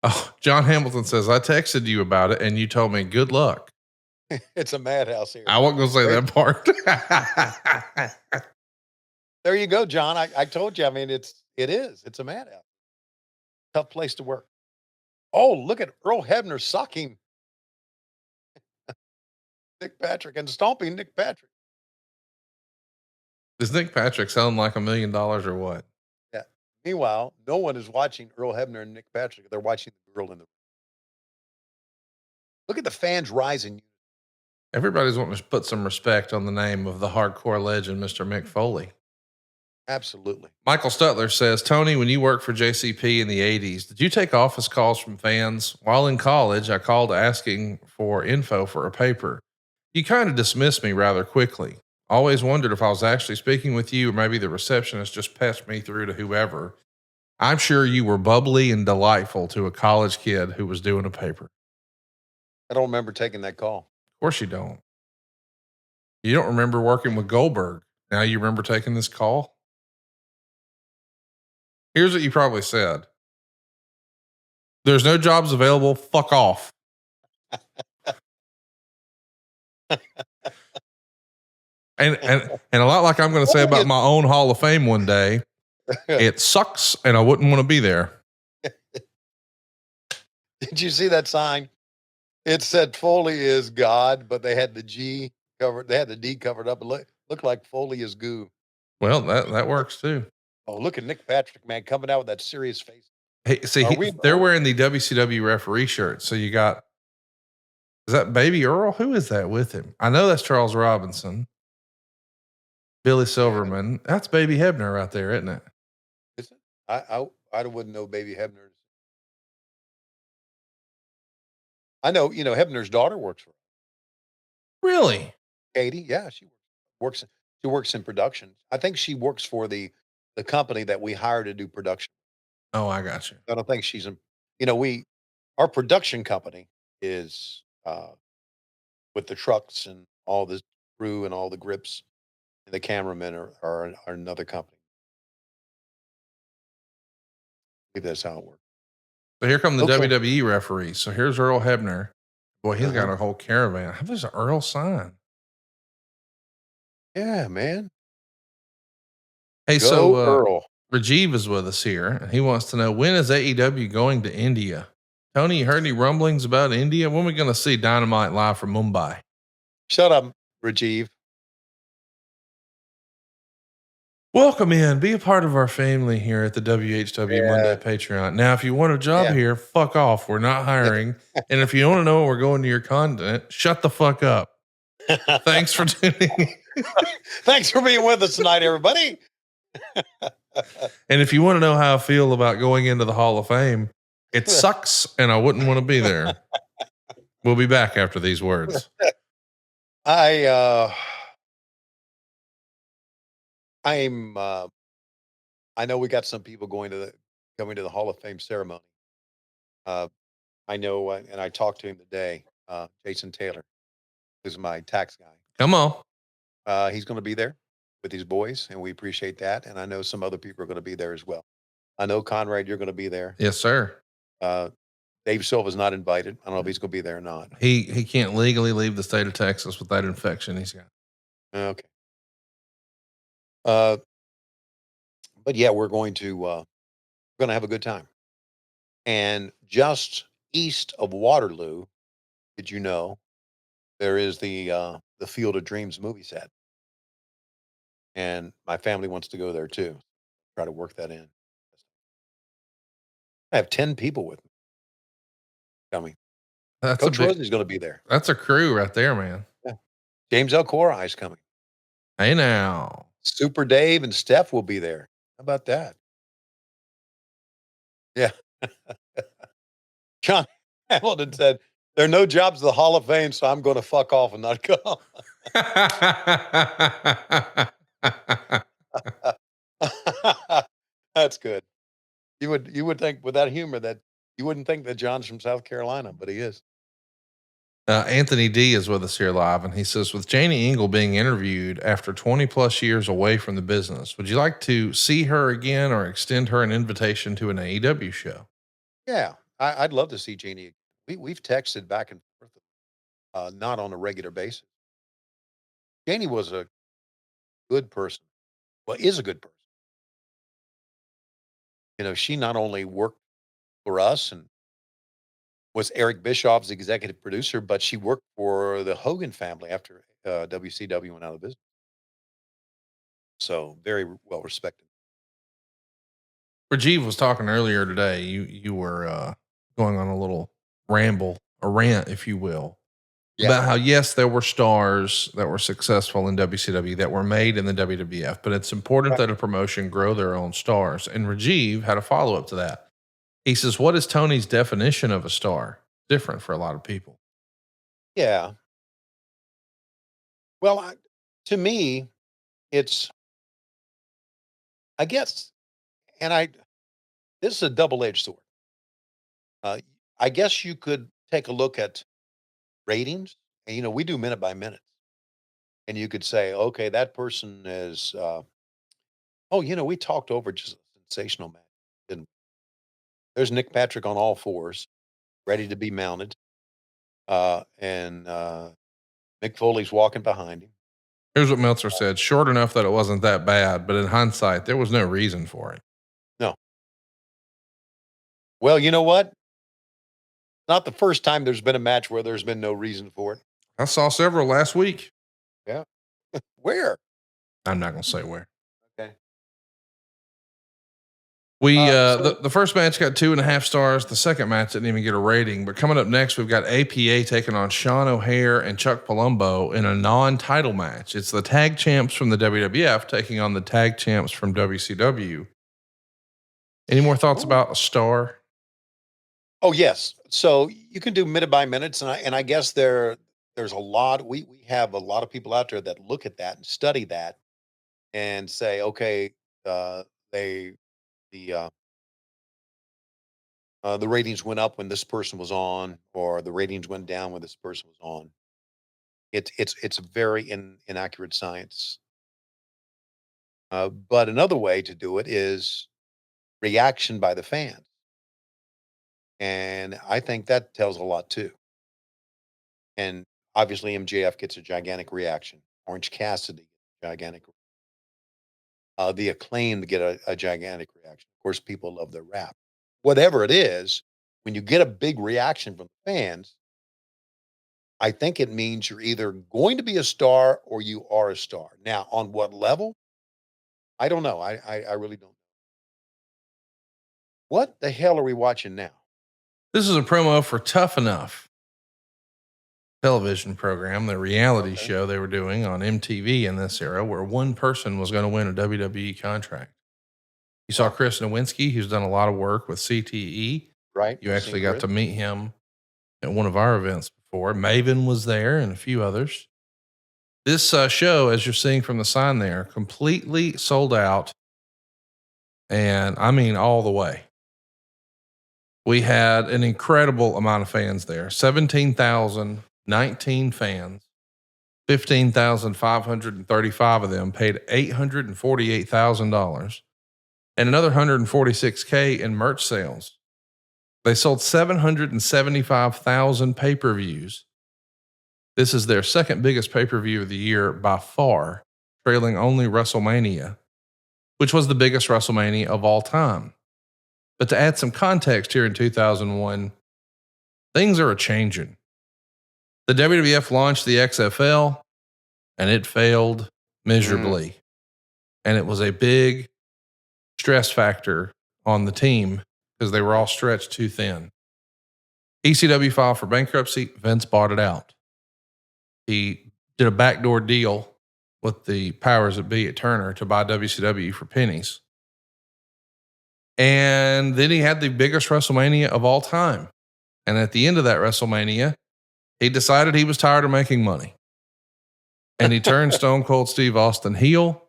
Oh, John Hamilton says, I texted you about it and you told me good luck. It's a madhouse here. I wasn't going to say that part. There you go, John. I told you. I mean, it's a madhouse. Tough place to work. Oh, look at Earl Hebner sucking Nick Patrick and stomping Nick Patrick. Does Nick Patrick sound like $1 million or what? Yeah. Meanwhile, no one is watching Earl Hebner and Nick Patrick. They're watching the girl in the room. Look at the fans rising. Everybody's wanting to put some respect on the name of the hardcore legend, Mr. Mick Foley. Absolutely. Michael Stutler says, Tony, when you worked for JCP in the 80s, did you take office calls from fans? While in college, I called asking for info for a paper. You kind of dismissed me rather quickly. Always wondered if I was actually speaking with you or maybe the receptionist just passed me through to whoever. I'm sure you were bubbly and delightful to a college kid who was doing a paper. I don't remember taking that call. Of course you don't. You don't remember working with Goldberg. Now you remember taking this call? Here's what you probably said. There's no jobs available. Fuck off. And a lot like I'm going to say about my own Hall of Fame one day, it sucks and I wouldn't want to be there. Did you see that sign? It said Foley is God, but they had the G covered. They had the D covered up. It looked like Foley is goo. Well, that works too. Oh, look at Nick Patrick, man, coming out with that serious face. Hey, see, they're wearing the WCW referee shirt. So you got, is that Baby Earl? Who is that with him? I know that's Charles Robinson. Billy Silverman. That's Baby Hebner right there, isn't it? Is it? I wouldn't know Baby Hebner's. I know, Hebner's daughter works for Really? Katie. Yeah, she works. She works in production. I think she works for the company that we hire to do production. Oh, I got you. I don't think she's in. We our production company is with the trucks and all the crew and all the grips and the cameramen are another company. I think that's how it works. So here come the Okay. WWE referees. So here's Earl Hebner. Boy, he's got Uh-huh. a whole caravan. How does Earl sign? Yeah, man. Hey, Go so Earl. Rajiv is with us here, and he wants to know, when is AEW going to India? Tony, you heard any rumblings about India? When are we going to see Dynamite live from Mumbai? Shut up, Rajiv. Welcome in. Be a part of our family here at the WHW Monday Yeah. Patreon. Now, if you want a job Yeah. here, fuck off. We're not hiring. And if you want to know when we're going to your content, shut the fuck up. Thanks for tuning in. Thanks for being with us tonight, everybody. And if you want to know how I feel about going into the Hall of Fame, it sucks and I wouldn't want to be there. We'll be back after these words. I know we got some people coming to the Hall of Fame ceremony. I know, and I talked to him today. Jason Taylor, who's my tax guy. Come on. He's going to be there with his boys, and we appreciate that. And I know some other people are going to be there as well. I know Conrad, you're going to be there. Yes, sir. Dave Silva's not invited. I don't know if he's going to be there or not. He can't legally leave the state of Texas with that infection he's got. Okay. But yeah, we're going to have a good time. And just east of Waterloo, did you know there is the Field of Dreams movie set, and my family wants to go there too. Try to work that in. I have 10 people with me coming. That's Coach Rosie's going to be there. That's a crew right there, man. Yeah. James L. Cora is coming. Hey now. Super Dave and Steph will be there. How about that? Yeah. John Hamilton said, "There are no jobs at the Hall of Fame, so I'm going to fuck off and not come." That's good. You would think with that humor that you wouldn't think that John's from South Carolina, but he is. Anthony D is with us here live, and he says, with Janie Engel being interviewed after 20 plus years away from the business, would you like to see her again or extend her an invitation to an AEW show? Yeah, I'd love to see Janie. We've texted back and forth, not on a regular basis. Janie was a good person. Well, is a good person. She not only worked for us and was Eric Bischoff's executive producer, but she worked for the Hogan family after WCW went out of business. So very well respected. Rajiv was talking earlier today. You were going on a little ramble, a rant, if you will, about how, yes, there were stars that were successful in WCW that were made in the WWF, but it's important that a promotion grow their own stars. And Rajiv had a follow up to that. He says, what is Tony's definition of a star? Different for a lot of people. Yeah. Well, to me, it's, I guess, this is a double-edged sword. I guess you could take a look at ratings, and we do minute by minute, and you could say, okay, that person is, we talked over just a sensational match. Didn't we? There's Nick Patrick on all fours, ready to be mounted, and Mick Foley's walking behind him. Here's what Meltzer said: short enough that it wasn't that bad, but in hindsight, there was no reason for it. No. Well, you know what? Not the first time there's been a match where there's been no reason for it. I saw several last week. Yeah. Where? I'm not going to say where. Okay. We So the first match got 2.5 stars. The second match didn't even get a rating. But coming up next, we've got APA taking on Sean O'Hare and Chuck Palumbo in a non-title match. It's the tag champs from the WWF taking on the tag champs from WCW. Any more thoughts about a star? Oh yes. So you can do minute by minutes, and I guess there's a lot. We have a lot of people out there that look at that and study that and say, okay, they the the ratings went up when this person was on, or the ratings went down when this person was on. It's a very inaccurate science. But another way to do it is reaction by the fans, and I think that tells a lot too. And obviously, MJF gets a gigantic reaction. Orange Cassidy, gigantic. The Acclaimed get a gigantic reaction. Of course, people love their rap. Whatever it is, when you get a big reaction from the fans, I think it means you're either going to be a star or you are a star. Now, on what level? I don't know. I really don't. What the hell are we watching now? This is a promo for Tough Enough television program, the reality Okay. show they were doing on MTV in this era, where one person was going to win a WWE contract. You saw Chris Nowinski, who's done a lot of work with CTE. Right. You I've actually seen got Chris. to meet him at one of our events before. Maven was there and a few others. This show, as you're seeing from the sign there, completely sold out. And I mean, all the way. We had an incredible amount of fans there, 17,019 fans. 15,535 of them paid $848,000 and another 146K in merch sales. They sold 775,000 pay-per-views. This is their second biggest pay-per-view of the year by far, trailing only WrestleMania, which was the biggest WrestleMania of all time. But to add some context here in 2001, things are a-changing. The WWF launched the XFL, and it failed miserably. And it was a big stress factor on the team because they were all stretched too thin. ECW filed for bankruptcy. Vince bought it out. He did a backdoor deal with the powers that be at Turner to buy WCW for pennies. And then he had the biggest WrestleMania of all time. And at the end of that WrestleMania, he decided he was tired of making money. And he turned Stone Cold Steve Austin heel,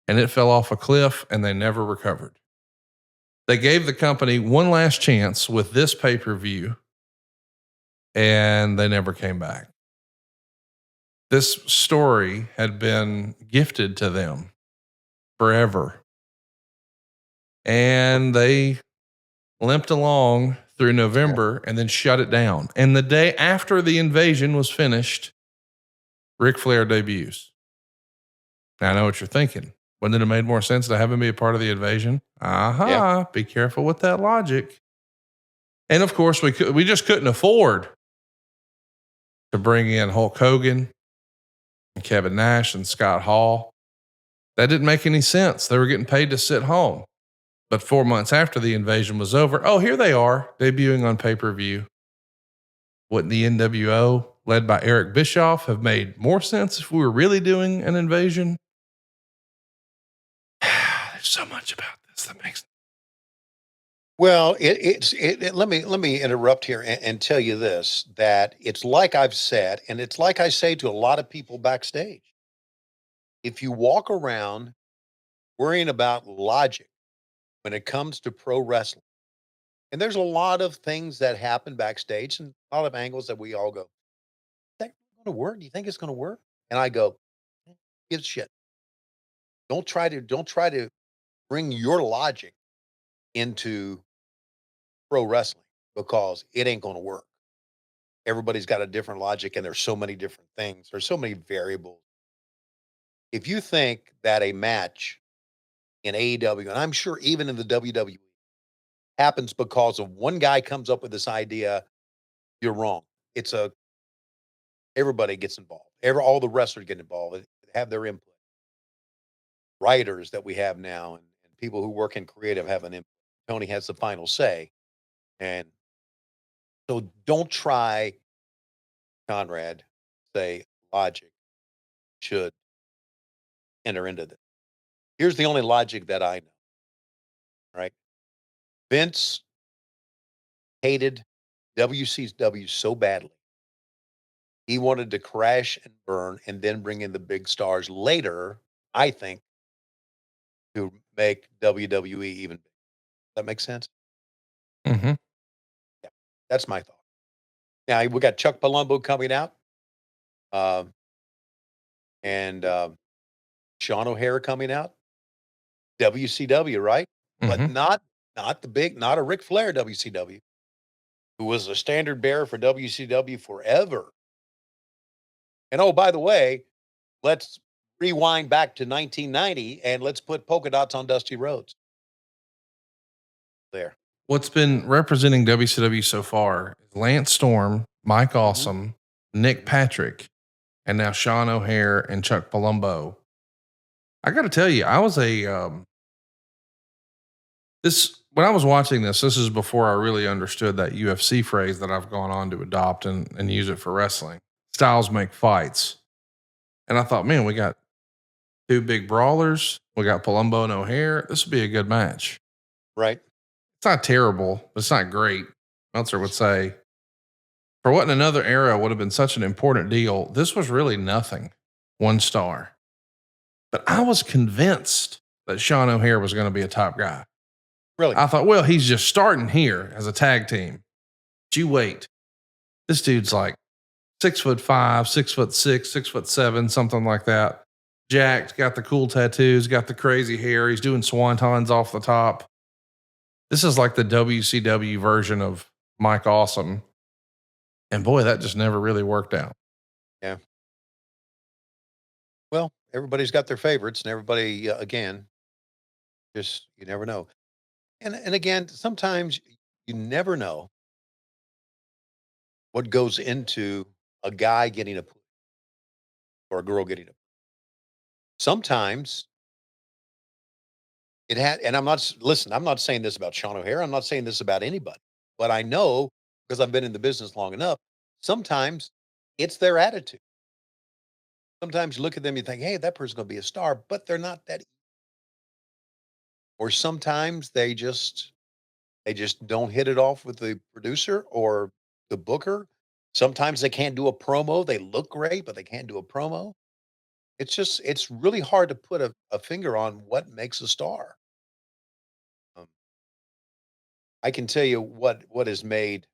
and it fell off a cliff, and they never recovered. They gave the company one last chance with this pay-per-view, and they never came back. This story had been gifted to them forever. And they limped along through November and then shut it down. And the day after the invasion was finished, Ric Flair debuts. Now, I know what you're thinking. Wouldn't it have made more sense to have him be a part of the invasion? Yeah. Be careful with that logic. And of course, we just couldn't afford to bring in Hulk Hogan and Kevin Nash and Scott Hall. That didn't make any sense. They were getting paid to sit home. But 4 months after the invasion was over, oh, here they are debuting on pay-per-view. Wouldn't the NWO, led by Eric Bischoff, have made more sense if we were really doing an invasion? There's so much about this that makes. Well, let me interrupt here and tell you this, that it's like I've said, and it's like I say to a lot of people backstage. If you walk around worrying about logic when it comes to pro wrestling, and there's a lot of things that happen backstage and a lot of angles that we all go, "Is that going to work? Do you think it's going to work?" And I go, "Give a shit. Don't try to bring your logic into pro wrestling because it ain't going to work. Everybody's got a different logic, and there's so many different things. There's so many variables. If you think that a match in AEW, and I'm sure even in the WWE, happens because of one guy comes up with this idea, you're wrong. It's a everybody gets involved. All the wrestlers get involved, have their input. Writers that we have now and people who work in creative have an input. Tony has the final say. And so don't try, Conrad, say logic should enter into this. Here's the only logic that I know, right? Vince hated WCW so badly. He wanted to crash and burn and then bring in the big stars later, I think, to make WWE even bigger. That makes sense? Mm-hmm. Yeah. That's my thought. Now we got Chuck Palumbo coming out, um, and Sean O'Hara coming out. WCW, right? But Mm-hmm. not the big, not a Ric Flair WCW, who was a standard bearer for WCW forever. And oh, by the way, let's rewind back to 1990 and let's put polka dots on Dusty Rhodes. There. What's been representing WCW so far is Lance Storm, Mike Awesome, Nick Patrick, and now Sean O'Hare and Chuck Palumbo. I got to tell you, I was when I was watching this is before I really understood that UFC phrase that I've gone on to adopt and use it for wrestling. Styles make fights. And I thought, man, we got two big brawlers. We got Palumbo and O'Hare. This would be a good match. Right. It's not terrible, but it's not great. Meltzer would say, for what in another era would have been such an important deal, this was really nothing. 1 star. But I was convinced that Sean O'Hare was going to be a top guy. Really? I thought, well, he's just starting here as a tag team. But you wait. This dude's like 6'5", 6'6", 6'7", something like that. Jacked, got the cool tattoos, got the crazy hair. He's doing swantons off the top. This is like the WCW version of Mike Awesome. And boy, that just never really worked out. Yeah. Well, everybody's got their favorites, and everybody, again, just you never know. And again, sometimes you never know what goes into a guy getting a push or a girl getting a push. Sometimes it had, and listen, I'm not saying this about Sean O'Hare. I'm not saying this about anybody, but I know because I've been in the business long enough. Sometimes it's their attitude. Sometimes you look at them, you think, hey, that person's going to be a star, but they're not that. Or sometimes they just don't hit it off with the producer or the booker. Sometimes they can't do a promo. They look great, but they can't do a promo. It's really hard to put a finger on what makes a star. Um, I can tell you what has made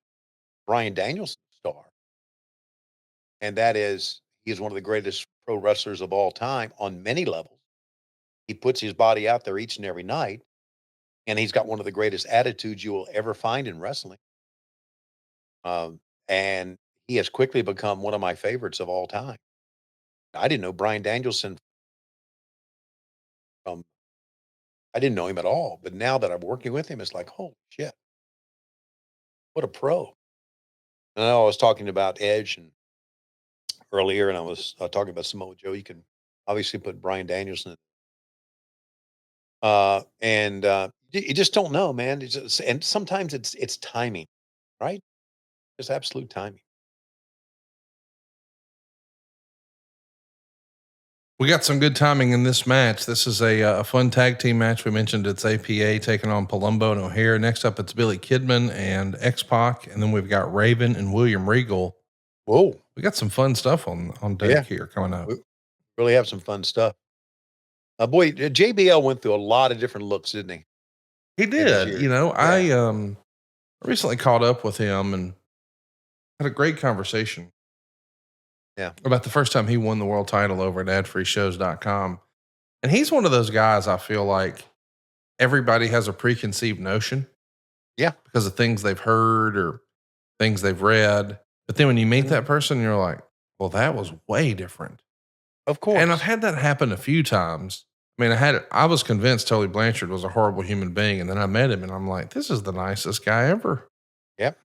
Brian Danielson a star, and that is he is one of the greatest pro wrestlers of all time on many levels. He puts his body out there each and every night, and he's got one of the greatest attitudes you will ever find in wrestling. And he has quickly become one of my favorites of all time. I didn't know Brian Danielson from I didn't know him at all, but now that I'm working with him, it's like, holy shit, what a pro. And I know I was talking about Edge and earlier, and I was talking about Samoa Joe. You can obviously put Brian Danielson, and you just don't know, man. And sometimes it's timing, right? It's absolute timing. We got some good timing in this match. This is a fun tag team match. We mentioned it's APA taking on Palumbo and O'Hare. Next up, it's Billy Kidman and X-Pac. And then we've got Raven and William Regal. Whoa. We got some fun stuff on deck here coming up. We really have some fun stuff. Boy, JBL went through a lot of different looks, didn't he? He did. Yeah. I recently caught up with him and had a great conversation. Yeah. About the first time he won the world title over at adfreeshows.com. And he's one of those guys I feel like everybody has a preconceived notion. Yeah. Because of things they've heard or things they've read. But then when you meet that person, you're like, well, that was way different. Of course. And I've had that happen a few times. I mean, I was convinced Tully Blanchard was a horrible human being. And then I met him and I'm like, this is the nicest guy ever. Yep.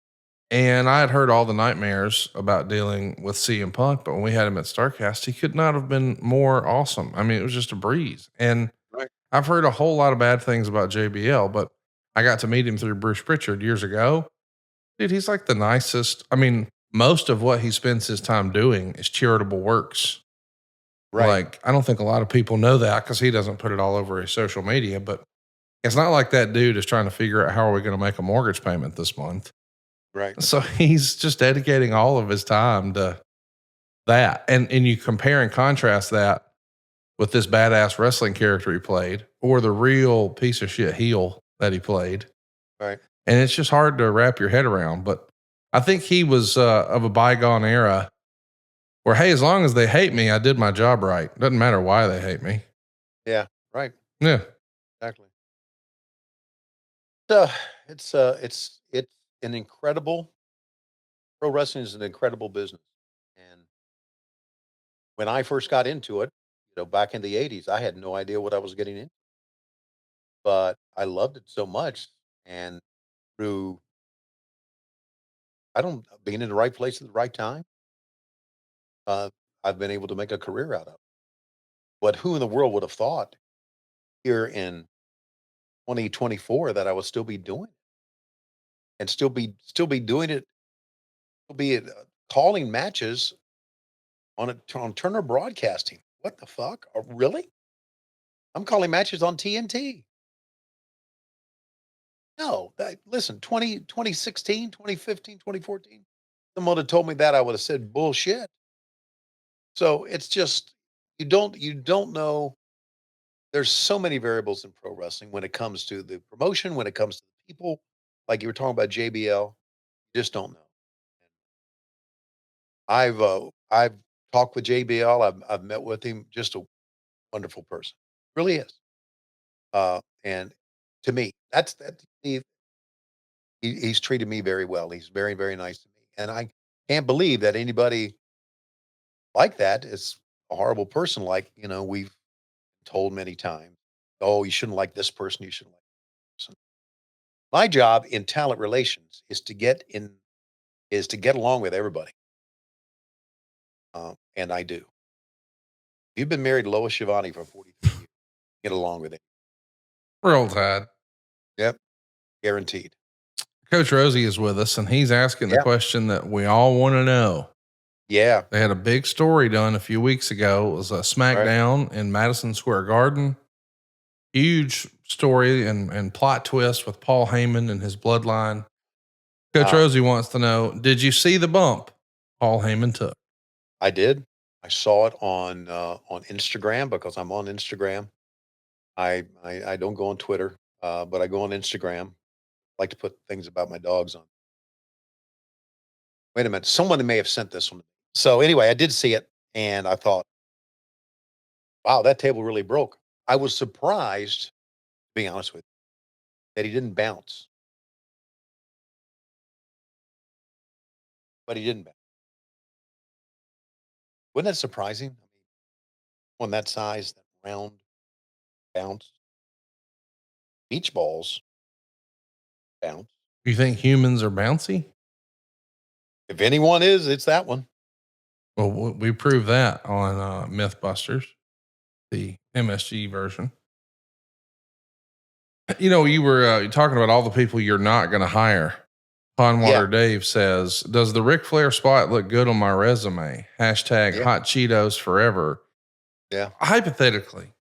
And I had heard all the nightmares about dealing with CM Punk, but when we had him at StarCast, he could not have been more awesome. I mean, it was just a breeze. And Right. I've heard a whole lot of bad things about JBL, but I got to meet him through Bruce Pritchard years ago. Dude, he's like the nicest. I mean, most of what he spends his time doing is charitable works. Right. Like, I don't think a lot of people know that because he doesn't put it all over his social media, but it's not like that dude is trying to figure out how are we going to make a mortgage payment this month. Right. So he's just dedicating all of his time to that. And you compare and contrast that with this badass wrestling character he played or the real piece of shit heel that he played. Right. And it's just hard to wrap your head around. But I think he was of a bygone era where, hey, as long as they hate me, I did my job right. Doesn't matter why they hate me. Yeah. Right. Yeah. Exactly. So it's an incredible pro wrestling is an incredible business. And when I first got into it, back in the 80s, I had no idea what I was getting into. But I loved it so much. And through being in the right place at the right time, uh, I've been able to make a career out of it. But who in the world would have thought here in 2024 that I would still be doing it and still be doing it, still be calling matches on Turner Broadcasting? What the fuck? Really? I'm calling matches on TNT. No, listen, 2016, 2015, 2014. Someone had told me that I would have said bullshit. So it's just you don't know. There's so many variables in pro wrestling when it comes to the promotion, when it comes to the people. Like you were talking about JBL, you just don't know. I've talked with JBL. I've met with him. Just a wonderful person, really is. And to me, he's treated me very well. He's very, very nice to me. And I can't believe that anybody like that is a horrible person. Like, we've told many times, oh, you shouldn't like this person. You shouldn't like this person. My job in talent relations is to get along with everybody. And I do. You've been married to Lois Schiavone for 43 years. Get along with it. Roll Tide. Yep. Guaranteed. Coach Rosie is with us, and he's asking the Yeah. question that we all want to know. Yeah. They had a big story done a few weeks ago. It was a SmackDown in Madison Square Garden. Huge story and plot twist with Paul Heyman and his bloodline. Coach Rosie wants to know, did you see the bump Paul Heyman took? I did. I saw it on Instagram because I'm on Instagram. I don't go on Twitter, but I go on Instagram. I like to put things about my dogs on. Wait a minute. Someone may have sent this one. So anyway, I did see it and I thought, wow, that table really broke. I was surprised, to be honest with you, that he didn't bounce. But he didn't bounce. Wasn't that surprising? I mean, on that size, that round bounce. Beach balls bounce. You think humans are bouncy? If anyone is, it's that one. Well, we proved that on Mythbusters, the MSG version. You were talking about all the people you're not going to hire. Pondwater Dave says, does the Ric Flair spot look good on my resume? Hashtag hot Cheetos forever. Yeah. Hypothetically,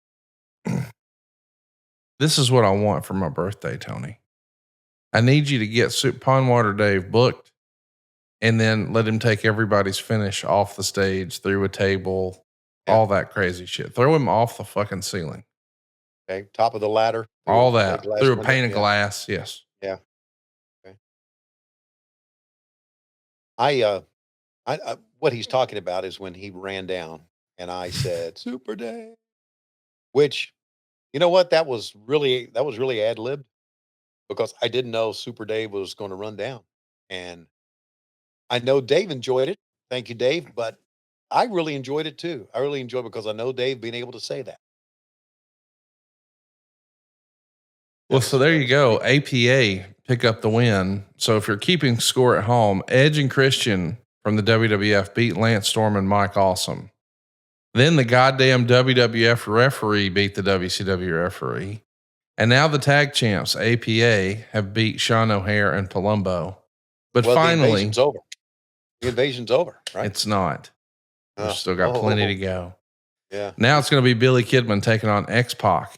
this is what I want for my birthday, Tony. I need you to get Pondwater Dave booked and then let him take everybody's finish off the stage, through a table, all that crazy shit. Throw him off the fucking ceiling. Okay. Top of the ladder. All that. Through a pane of glass. Yes. Yeah. Okay. I what he's talking about is when he ran down and I said, Super Dave, which, you know what? That was really ad libbed because I didn't know Super Dave was going to run down. And I know Dave enjoyed it. Thank you, Dave. But I really enjoyed it too. I really enjoyed it because I know Dave being able to say that. Well, so there you go. APA pick up the win. So if you're keeping score at home, Edge and Christian from the WWF beat Lance Storm and Mike Awesome. Then the goddamn WWF referee beat the WCW referee. And now the tag champs, APA, have beat Sean O'Hare and Palumbo. But Well, finally, the invasion's over. The invasion's over, right? It's not. We've Oh. still got plenty to go. Yeah. Now it's going to be Billy Kidman taking on X-Pac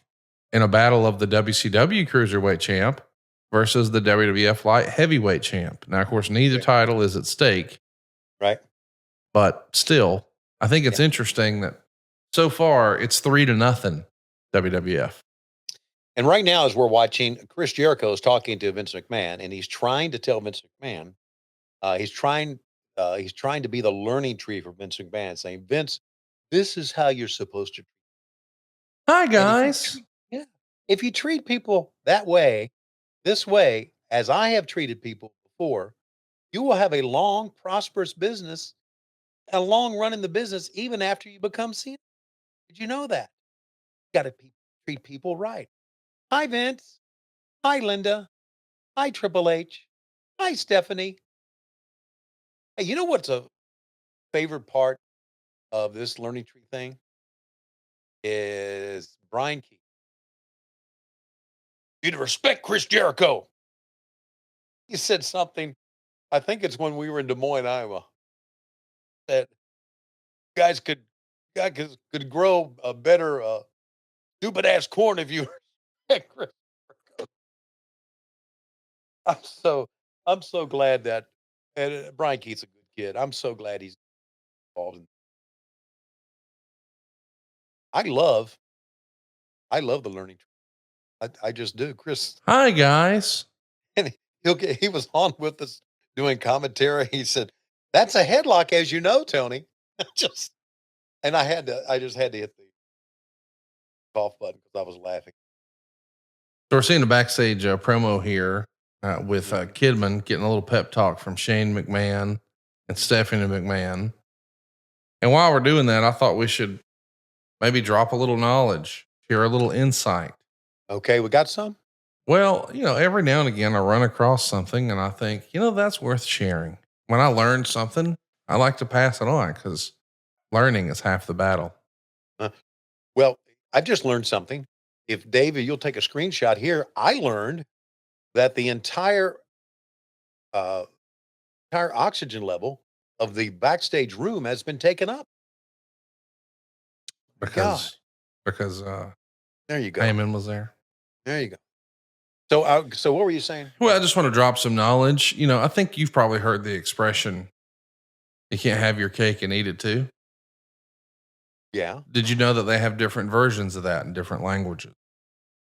in a battle of the WCW Cruiserweight Champ versus the WWF Light Heavyweight Champ. Now, of course, neither title is at stake. Right. But still, I think it's interesting that so far it's 3-0 WWF. And right now, as we're watching, Chris Jericho is talking to Vince McMahon, and he's trying to tell Vince McMahon, he's trying to be the learning tree for Vince McMahon, saying, Vince, this is how you're supposed to. Hi, guys. If you treat people that way, this way, as I have treated people before, you will have a long, prosperous business, a long run in the business, even after you become senior. Did you know that? You got to treat people right. Hi, Vince. Hi, Linda. Hi, Triple H. Hi, Stephanie. Hey, you know what's a favorite part of this learning tree thing? Is Brian Keith. You need to respect Chris Jericho. He said something, I think it's when we were in Des Moines, Iowa, that guys could grow a better stupid ass corn if you respect Chris Jericho. I'm so glad that Brian Keith's a good kid. I'm so glad he's involved in. I love the learning tree. I just do, Chris. Hi, guys. And he was on with us doing commentary. He said, "That's a headlock, as you know, Tony." I just had to hit the golf button because I was laughing. So we're seeing a backstage promo here with Kidman getting a little pep talk from Shane McMahon and Stephanie McMahon. And while we're doing that, I thought we should maybe drop a little knowledge, share a little insight. Okay, we got some? Well, every now and again I run across something and I think, that's worth sharing. When I learn something, I like to pass it on because learning is half the battle. Well, I've just learned something. If David, you'll take a screenshot here, I learned that the entire oxygen level of the backstage room has been taken up. Because there you go. Heyman was there. There you go. So what were you saying? Well, I just want to drop some knowledge. I think you've probably heard the expression, you can't have your cake and eat it too. Yeah. Did you know that they have different versions of that in different languages?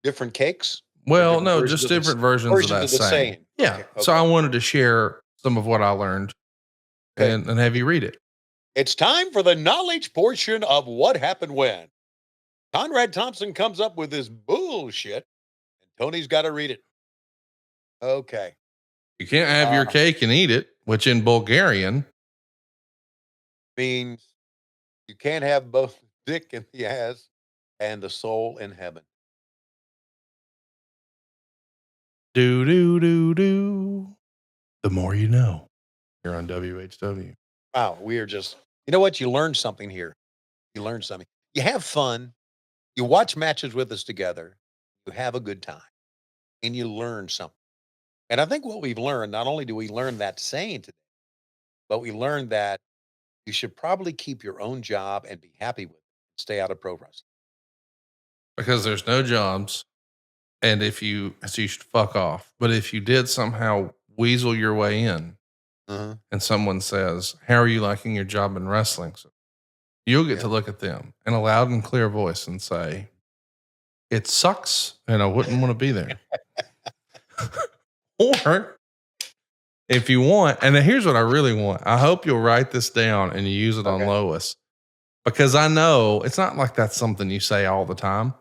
Different cakes? Well, no, just different versions of that saying. Yeah. Okay. So I wanted to share some of what I learned and have you read it. It's time for the knowledge portion of What Happened When. Conrad Thompson comes up with this bullshit, and Tony's got to read it. Okay. You can't have your cake and eat it, which in Bulgarian means you can't have both dick in the ass and the soul in heaven. Do. The more you know. Here on WHW. Wow, we are just, you know what? You learned something here. You learned something. You have fun. You watch matches with us together. You have a good time. And you learn something. And I think what we've learned, not only do we learn that saying today, but we learned that you should probably keep your own job and be happy with it. Stay out of pro wrestling. Because there's no jobs. And so you should fuck off. But if you did somehow weasel your way in and someone says, how are you liking your job in wrestling? So you'll get to look at them in a loud and clear voice and say, it sucks and I wouldn't want to be there. Or if you want, and here's what I really want. I hope you'll write this down and you use it on Lois, because I know it's not like that's something you say all the time,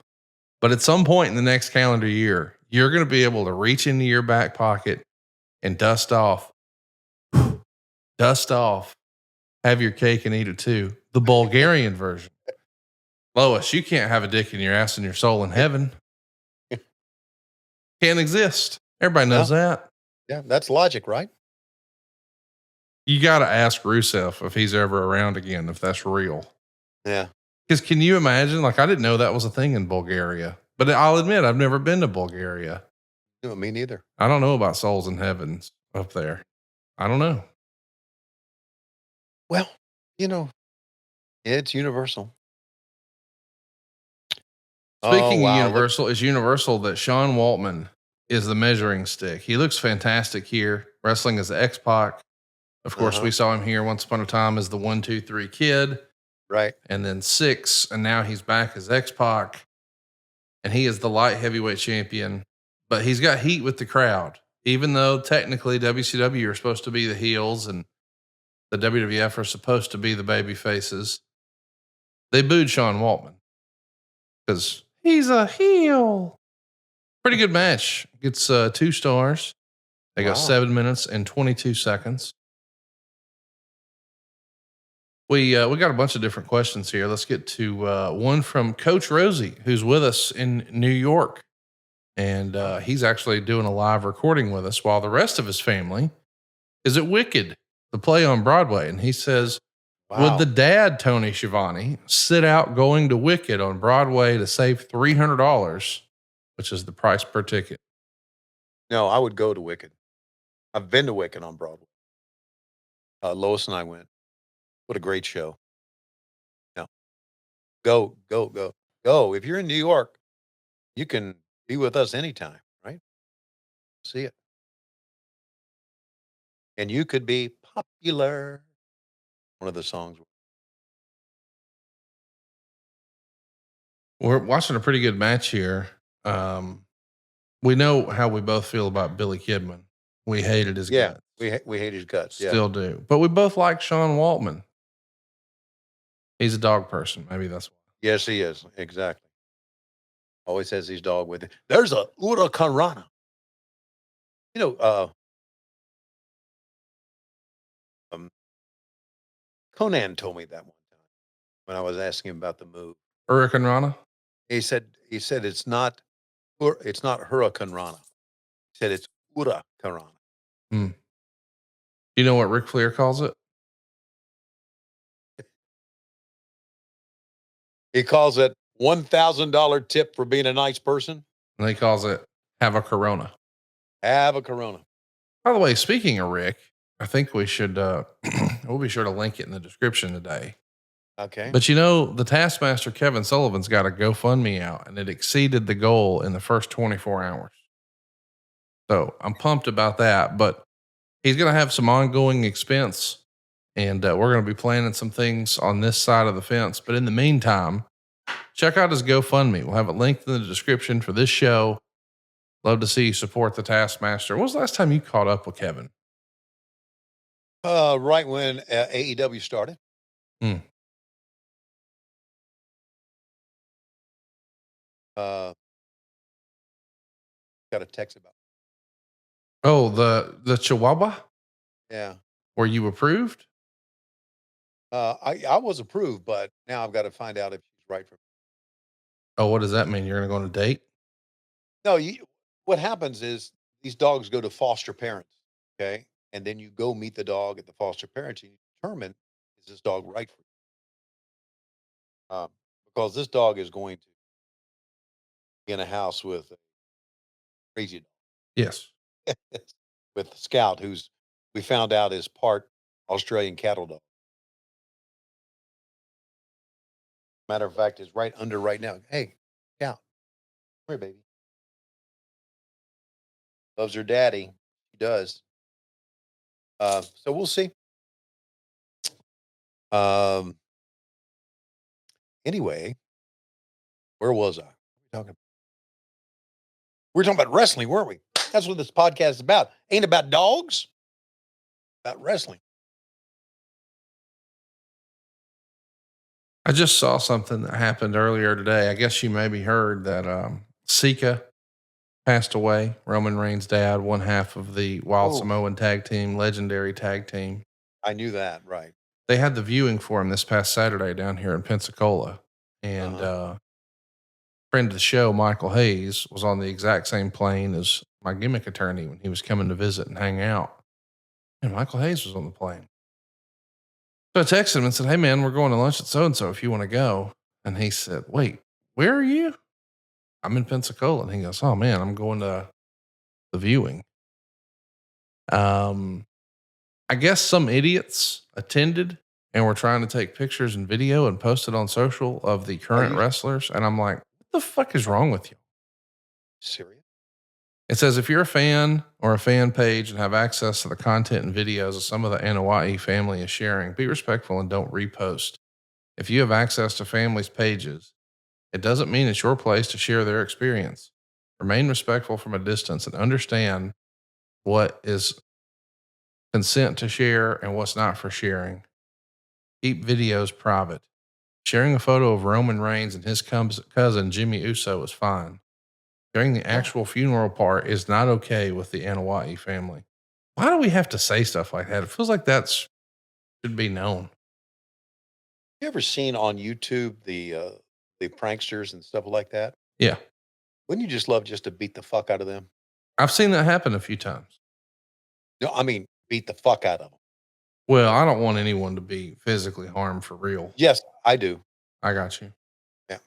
but at some point in the next calendar year, you're going to be able to reach into your back pocket and dust off, have your cake and eat it too. The Bulgarian version. Lois, you can't have a dick in your ass and your soul in heaven. Can't exist. Everybody knows that. Yeah, that's logic, right? You got to ask Rusev if he's ever around again, if that's real. Yeah. Because can you imagine? Like, I didn't know that was a thing in Bulgaria. But I'll admit, I've never been to Bulgaria. No, me neither. I don't know about souls in heavens up there. I don't know. Well, it's universal. Speaking of Wow. universal, it's universal that Sean Waltman is the measuring stick. He looks fantastic here, wrestling as the X-Pac. Of course, we saw him here once upon a time as the 1-2-3 Kid. Right. And then 6, and now he's back as X-Pac. And he is the light heavyweight champion. But he's got heat with the crowd. Even though technically WCW are supposed to be the heels and the WWF are supposed to be the baby faces, they booed Sean Waltman because he's a heel. Pretty good match. Gets 2 stars. They go 7 minutes and 22 seconds. We got a bunch of different questions here. Let's get to one from Coach Rosie, who's with us in New York. And he's actually doing a live recording with us while the rest of his family is at Wicked, the play on Broadway. And he says, would the dad, Tony Schiavone, sit out going to Wicked on Broadway to save $300, which is the price per ticket? No, I would go to Wicked. I've been to Wicked on Broadway. Lois and I went. What a great show. No. Go. If you're in New York, you can be with us anytime, right? See it. And you could be popular. One of the songs. We're watching a pretty good match here. We know how we both feel about Billy Kidman. We hated his guts. We hate his guts. Still do. But we both like Sean Waltman. He's a dog person. Maybe that's why. Yes, he is. Exactly. Always has his dog with him. There's a Huracanrana. Conan told me that one time when I was asking him about the move. Hurricane Rana? He said it's not Huracanrana. He said it's Huracanrana. You know what Ric Flair calls it? He calls it $1,000 tip for being a nice person. And he calls it have a Corona. Have a Corona. By the way, speaking of Rick, I think we should, we'll be sure to link it in the description today. Okay. But the Taskmaster Kevin Sullivan's got a GoFundMe out and it exceeded the goal in the first 24 hours. So I'm pumped about that, but he's going to have some ongoing expense and we're going to be planning some things on this side of the fence. But in the meantime, check out his GoFundMe. We'll have it linked in the description for this show. Love to see you support the Taskmaster. When was the last time you caught up with Kevin? Right when AEW started. Got a text about. Oh, the Chihuahua? Yeah. Were you approved? I was approved, but now I've got to find out if she's right for me. Oh, what does that mean? You're going to go on a date? No, what happens is these dogs go to foster parents, okay? And then you go meet the dog at the foster parents and you determine, is this dog right for you? Because this dog is going to be in a house with a crazy dog. Yes. With Scout, who's we found out is part Australian cattle dog. Matter of fact, is right under right now. Hey, Scout, come here, baby. Loves her daddy. She does. So we'll see. Anyway, where was I? We were talking about wrestling, weren't we? That's what this podcast is about. Ain't about dogs. About wrestling. I just saw something that happened earlier today. I guess you maybe heard that Sika passed away. Roman Reigns' dad, one half of the Wild Samoan tag team, legendary tag team. I knew that, right. They had the viewing for him this past Saturday down here in Pensacola. And friend of the show, Michael Hayes, was on the exact same plane as my gimmick attorney when he was coming to visit and hang out. And Michael Hayes was on the plane. So I texted him and said, hey, man, we're going to lunch at so-and-so if you want to go. And he said, wait, where are you? I'm in Pensacola. And he goes, oh man, I'm going to the viewing. I guess some idiots attended and were trying to take pictures and video and post it on social of the Are current you wrestlers. And I'm like, what the fuck is wrong with you? serious? It says if you're a fan or a fan page and have access to the content and videos of some of the Anoa'i family is sharing, be respectful and don't repost. If you have access to families' pages, it doesn't mean it's your place to share their experience. Remain respectful from a distance and understand what is consent to share and what's not for sharing. Keep videos private. Sharing a photo of Roman Reigns and his cousin Jimmy Uso is fine. Sharing the actual funeral part is not okay with the Anoa'i family. Why do we have to say stuff like that? It feels like should be known. You ever seen on YouTube the pranksters and stuff like that? Yeah. Wouldn't you just love just to beat the fuck out of them? I've seen that happen a few times. No, I mean beat the fuck out of them. Well, I don't want anyone to be physically harmed for real. Yes, I do. I got you. Yeah,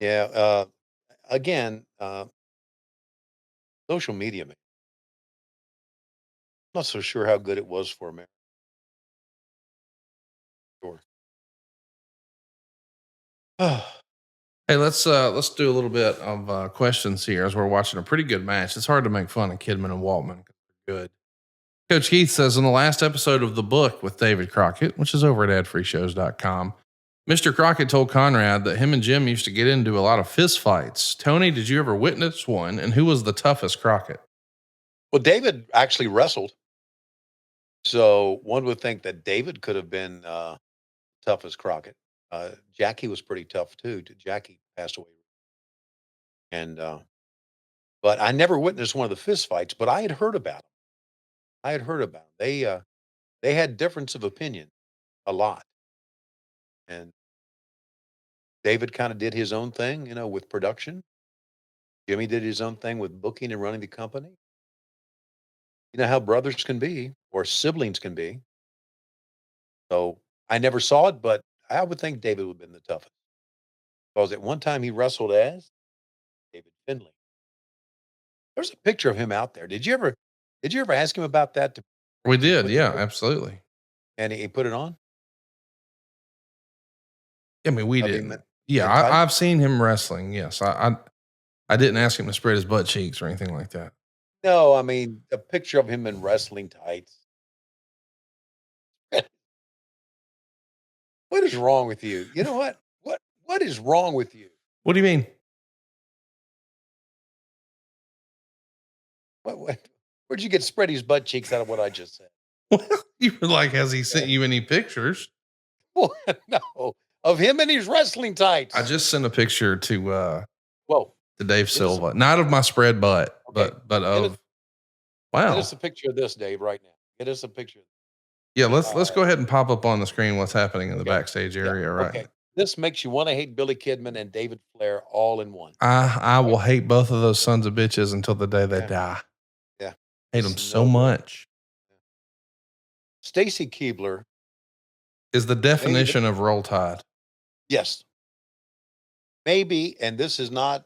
yeah. Again, social media, man. I'm not so sure how good it was for America. Sure. Hey, let's do a little bit of questions here as we're watching a pretty good match. It's hard to make fun of Kidman and Waltman. Good. Coach Keith says in the last episode of The Book with David Crockett, which is over at adfreeshows.com, Mr. Crockett told Conrad that him and Jim used to get into a lot of fist fights. Tony, did you ever witness one? And who was the toughest Crockett? Well, David actually wrestled, so one would think that David could have been tough as Crockett. Jackie was pretty tough too. Jackie passed away, and but I never witnessed one of the fist fights. But I had heard about them. I had heard about them. They had difference of opinion a lot, and David kind of did his own thing, with production. Jimmy did his own thing with booking and running the company. You know how brothers can be or siblings can be. So I never saw it, but I would think David would have been the toughest because at one time he wrestled as David Finley. There's a picture of him out there. Did you ever ask him about that? We To did. put Yeah, together? absolutely. And he put it on I mean, we of him didn't. Yeah, in tight? I've seen him wrestling. Yes. I didn't ask him to spread his butt cheeks or anything like that. No, I mean a picture of him in wrestling tights. What is wrong with you? You know what? What is wrong with you? What do you mean? What where'd you get spread butt cheeks out of what I just said? Well, you were like, has he sent Okay. you any pictures? Well, no, of him in his wrestling tights. I just sent a picture to Whoa. Dave Get us Silva, not of my spread butt, Okay. but Get of Get wow. us a picture of this, Dave, right now. Get us a picture. Yeah, let's Uh, go ahead and pop up on the screen what's happening in the okay. backstage Yeah. area, right? Okay. This makes you want to hate Billy Kidman and David Flair all in one. I will hate both of those sons of bitches until the day they Yeah. die. Yeah. Hate This them is so no good. much. Stacy Keibler. Is the definition of roll tide. Yes. Maybe, and this is not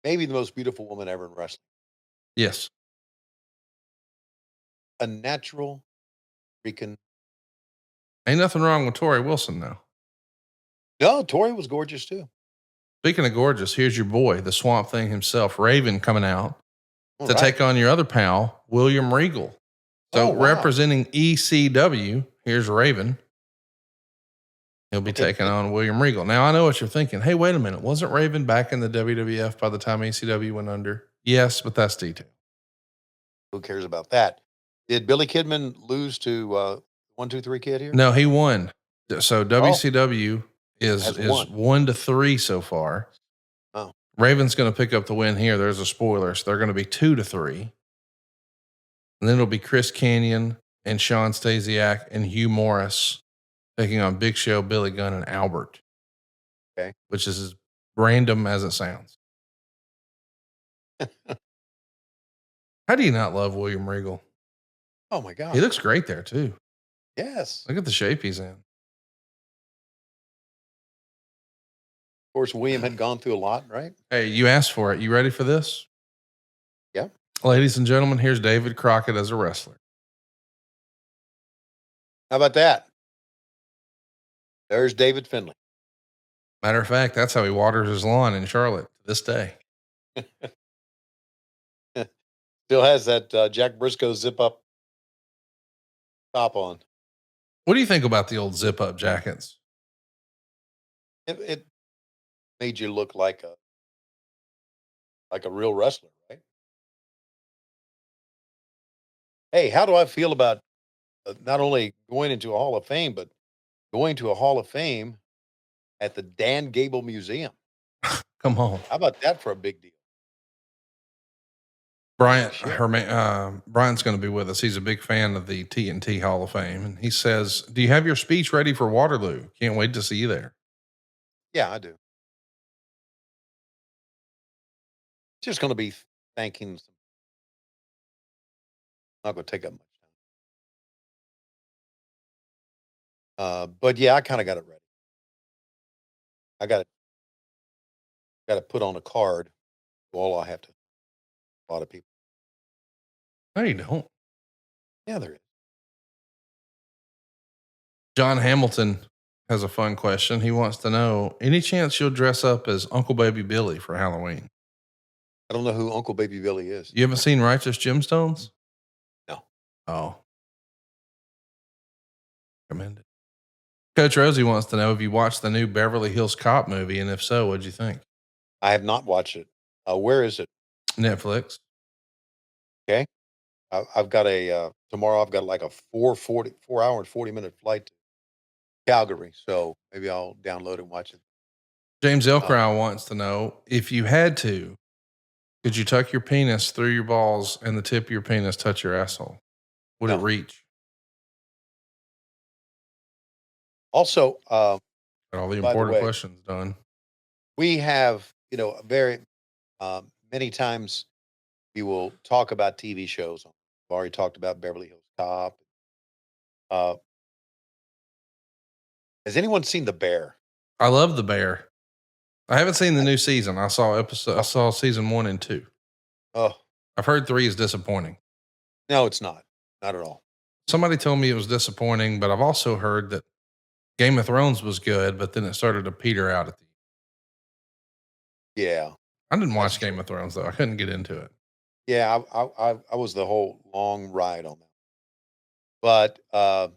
maybe the most beautiful woman ever in wrestling. Yes. A natural freaking. Ain't nothing wrong with Tori Wilson now. No, Tori was gorgeous too. Speaking of gorgeous, here's your boy, the Swamp Thing himself, Raven, coming out All to right. take on your other pal, William Regal. So Oh, wow. representing ECW, here's Raven. He'll be taking on William Regal. Now, I know what you're thinking. Hey, wait a minute. Wasn't Raven back in the WWF by the time ECW went under? Yes, but that's detail. Who cares about that? Did Billy Kidman lose to 1-2-3 Kid here? No, he won. So WCW is Has won. 1-3 so far. Oh. Raven's going to pick up the win here. There's a spoiler. So they're going to be 2-3. And then it'll be Chris Kanyon and Sean Stasiak and Hugh Morris taking on Big Show, Billy Gunn, and Albert. Okay. Which is as random as it sounds. How do you not love William Regal? Oh my God. He looks great there too. Yes. Look at the shape he's in. Of course, William had gone through a lot, right? Hey, you asked for it. You ready for this? Yeah. Ladies and gentlemen, here's David Crockett as a wrestler. How about that? There's David Finley. Matter of fact, that's how he waters his lawn in Charlotte to this day. Still has that Jack Briscoe zip up top on. What do you think about the old zip up jackets? It made you look like a real wrestler, right? Hey, how do I feel about not only going into a Hall of Fame, but going to a Hall of Fame at the Dan Gable Museum? Come on. How about that for a big deal? Shit. Brian's going to be with us. He's a big fan of the TNT Hall of Fame. And he says, do you have your speech ready for Waterloo? Can't wait to see you there. Yeah, I do. Just going to be thanking some. Not going to take up much time. But yeah, I kind of got it ready. I got to put on a card. All I have to. A lot of people. No, you don't. Yeah, there is. John Hamilton has a fun question. He wants to know, any chance you'll dress up as Uncle Baby Billy for Halloween? I don't know who Uncle Baby Billy is. You haven't seen Righteous Gemstones? No. Oh. Recommend it. Coach Rosie wants to know if you watched the new Beverly Hills Cop movie, and if so, what'd you think? I have not watched it. Where is it? Netflix. Okay. I've got tomorrow. I've got like a 4 hour and 40-minute flight to Calgary. So maybe I'll download it and watch it. James Elkrow wants to know, if you had to, could you tuck your penis through your balls and the tip of your penis touch your asshole? Would it No. reach? Also, Got all the by the important way, questions done. we have, very many times we will talk about TV shows. We've already talked about Beverly Hills Cop. Uh, has anyone seen The Bear? I love The Bear. I haven't seen the new season. I saw season 1 and 2. Oh, I've heard 3 is disappointing. no, it's not. Not at all. Somebody told me it was disappointing, but I've also heard that Game of Thrones was good, but then it started to peter out at the. Yeah. I didn't That's watch Game true. of Thrones though. I couldn't get into it. Yeah, I was the whole long ride on that. But The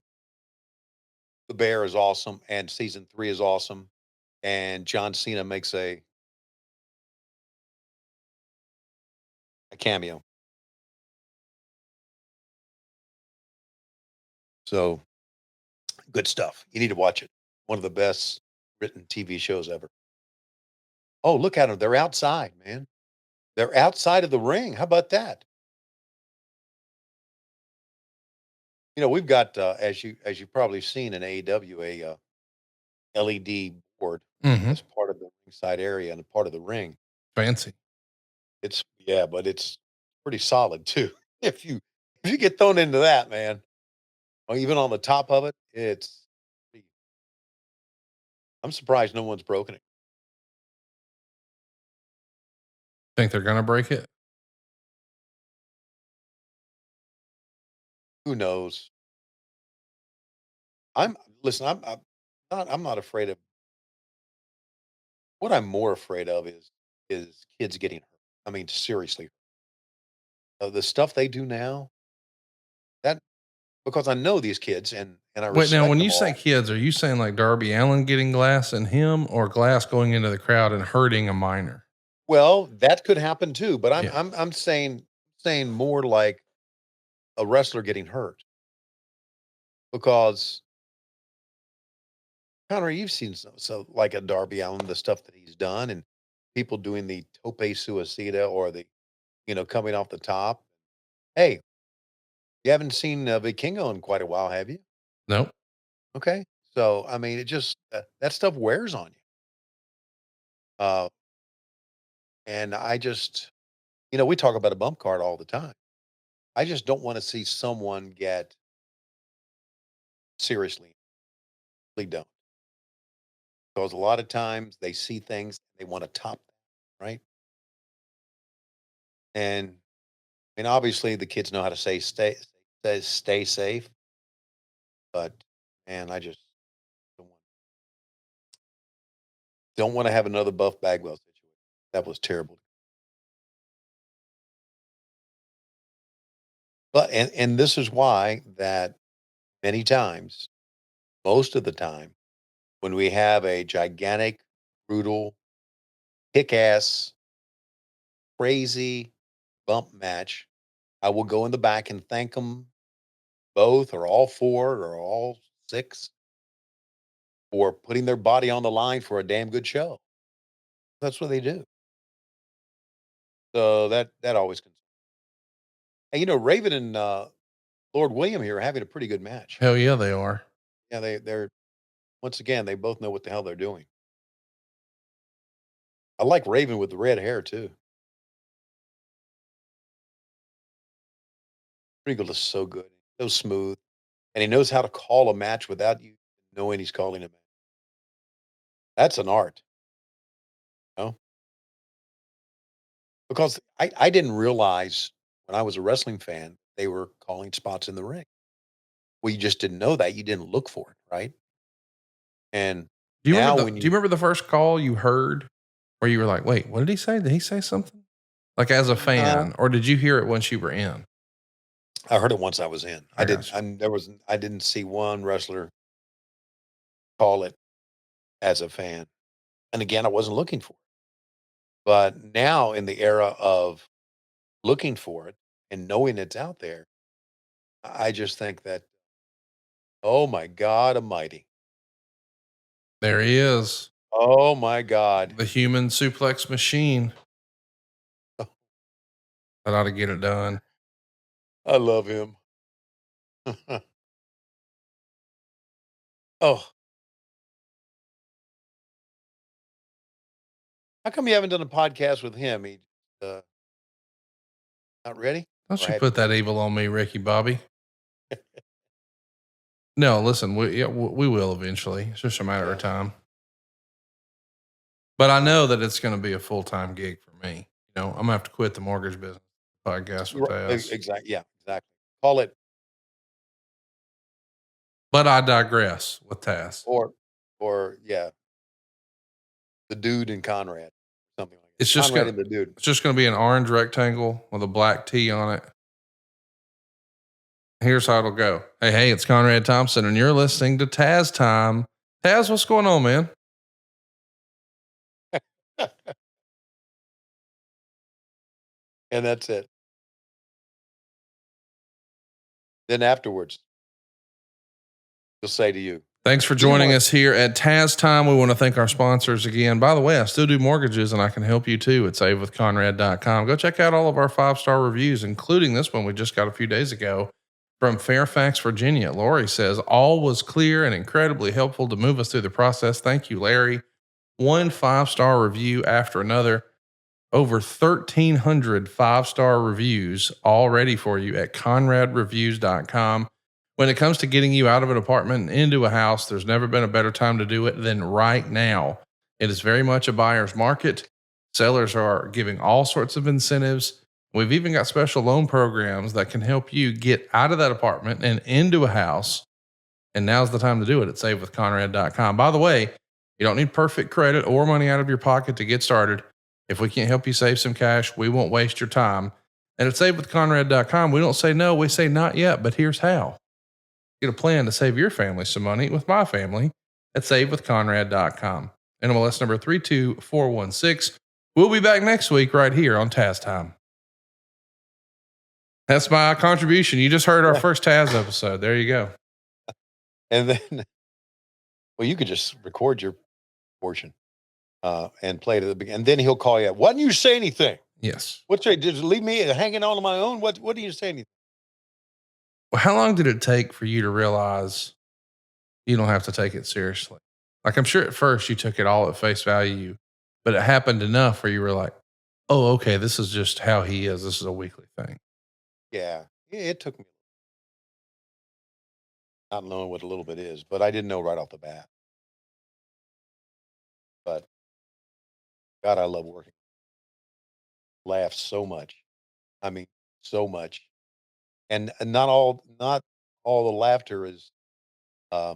Bear is awesome, and season 3 is awesome, and John Cena makes a cameo. So good stuff. You need to watch it. One of the best written TV shows ever. Oh, look at them. They're outside, man. They're outside of the ring. How about that? We've got as you probably seen in AEW a LED board Mm-hmm. as part of the ringside area and a part of the ring. Fancy. It's yeah, but it's pretty solid too. If you get thrown into that, man, or even on the top of it, I'm surprised no one's broken it. Think they're gonna break it? Who knows? Listen, I'm not afraid of what I'm more afraid of is kids getting hurt. I mean, seriously. The stuff they do now, that because I know these kids and I Wait, now respect when them you say all. kids, are you saying like Darby Allen getting glass in him, or glass going into the crowd and hurting a minor? Well, that could happen too, but I'm Yeah. I'm I'm saying more like a wrestler getting hurt because Connor, you've seen so like a Darby Allen, the stuff that he's done, and people doing the tope suicida or the coming off the top. Hey, you haven't seen Vikingo in quite a while, have you? Nope. Okay, so I mean, it just that stuff wears on you. Uh, and I just, we talk about a bump card all the time. I just don't want to see someone get seriously. Really don't. because a lot of times they see things, they want to top that, right? And obviously the kids know how to say stay safe, but man, I just don't want, don't want to have another Buff Bagwell situation. That was terrible. But and this is why that many times, most of the time, when we have a gigantic, brutal, kick ass, crazy bump match, I will go in the back and thank them both or all four or all six for putting their body on the line for a damn good show. That's what they do. So that always concerns. And Raven and Lord William here are having a pretty good match. Hell yeah, they are. Yeah, they're once again they both know what the hell they're doing. I like Raven with the red hair too. Regal is so good, so smooth, and he knows how to call a match without you knowing he's calling a match. That's an art, you know? Because I didn't realize when I was a wrestling fan they were calling spots in the ring. Well, you just didn't know that. You didn't look for it, right? And now when Do you you remember the first call you heard where you were like, "Wait, what did he say? Did he say something?" Like as a uh, fan, or did you hear it once you were in? I heard it once I was in. I got you. I didn't see one wrestler call it as a fan. And again, I wasn't looking for it. But now in the era of looking for it and knowing it's out there, I just think that, oh my God Almighty. There he is, Oh my God. the human suplex machine. That ought to get it done. I love him. Oh, how come you haven't done a podcast with him? He uh, not ready? Don't Or you have you put that done evil on me, Ricky Bobby? No, listen, we will eventually. It's just a matter yeah. of time. But I know that it's going to be a full time gig for me. I'm gonna have to quit the mortgage business podcast with Taz. Exactly. Yeah, exactly. Call it But I digress with Taz. or yeah, the dude and Conrad. Something like It's that. just Conrad gonna and the dude. it's just gonna be an orange rectangle with a black T on it. Here's how it'll go. Hey, it's Conrad Thompson, and you're listening to Taz Time. Taz, what's going on, man? And that's it. Then afterwards, he'll say to you, Thanks for "Do you joining want?" us here at Taz Time. We want to thank our sponsors again. By the way, I still do mortgages and I can help you too at savewithconrad.com. Go check out all of our 5-star reviews, including this one we just got a few days ago from Fairfax, Virginia. Lori says, all was clear and incredibly helpful to move us through the process. Thank you, Larry. One 5-star review after another. Over 1,300 5-star reviews all ready for you at conradreviews.com. When it comes to getting you out of an apartment and into a house, there's never been a better time to do it than right now. It is very much a buyer's market. Sellers are giving all sorts of incentives. We've even got special loan programs that can help you get out of that apartment and into a house. And now's the time to do it at savewithconrad.com. By the way, you don't need perfect credit or money out of your pocket to get started. If we can't help you save some cash, we won't waste your time. And at savewithconrad.com, we don't say no, we say not yet, but here's how. Get a plan to save your family some money with my family at savewithconrad.com. NMLS number 32416. We'll be back next week right here on Taz Time. That's my contribution. You just heard our first Taz episode. There you go. And then, well, you could just record your portion and play it at the beginning. And then he'll call you. Why didn't you say anything? Yes. What's that? Just leave me hanging on my own? What didn't you say anything? Well, how long did it take for you to realize you don't have to take it seriously? Like, I'm sure at first you took it all at face value, but it happened enough where you were like, oh, okay, this is just how he is. This is a weekly thing. Yeah, it took me not knowing what a little bit is, but I didn't know right off the bat. God, I love working. Laugh so much. I mean, so much. And not all the laughter uh,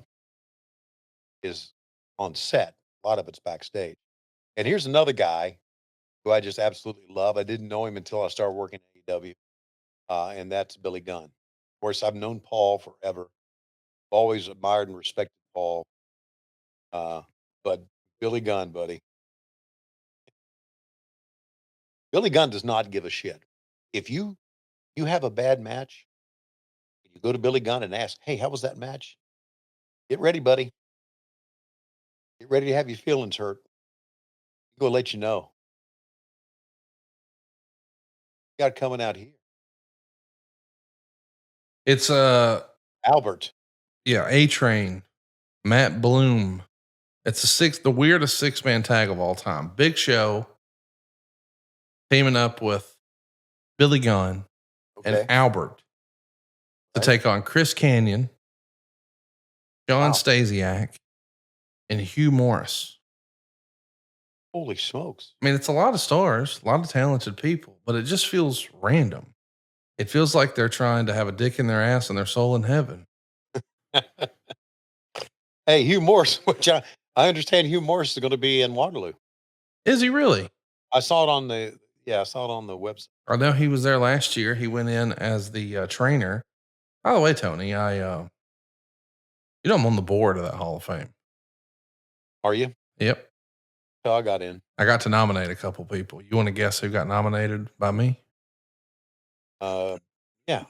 is on set. A lot of it's backstage. And here's another guy who I just absolutely love. I didn't know him until I started working at AEW, and that's Billy Gunn. Of course, I've known Paul forever. Always admired and respected Paul, uh, but Billy Gunn, buddy, Billy Gunn does not give a shit. If you have a bad match, you go to Billy Gunn and ask, "Hey, how was that match? Get ready, buddy. Get ready to have your feelings hurt. He's gonna let you know. You got it coming out here, It's Albert." yeah, A Train, Matt Bloom. It's the weirdest 6-man tag of all time. Big Show teaming up with Billy Gunn and Okay, Albert to right? take on Chris Canyon, John Wow, Stasiak, and Hugh Morris. holy smokes! I mean, it's a lot of stars, a lot of talented people, but it just feels random. It feels like they're trying to have a dick in their ass and their soul in heaven. Hey, Hugh Morris, which I understand Hugh Morris is going to be in Waterloo. Is he really? I saw it on the yeah, I saw it on the website. I know he was there last year. He went in as the trainer. By the way, Tony, I'm on the board of that Hall of Fame. Are you? Yep. So I got in. I got to nominate a couple people. You want to guess who got nominated by me? Yeah,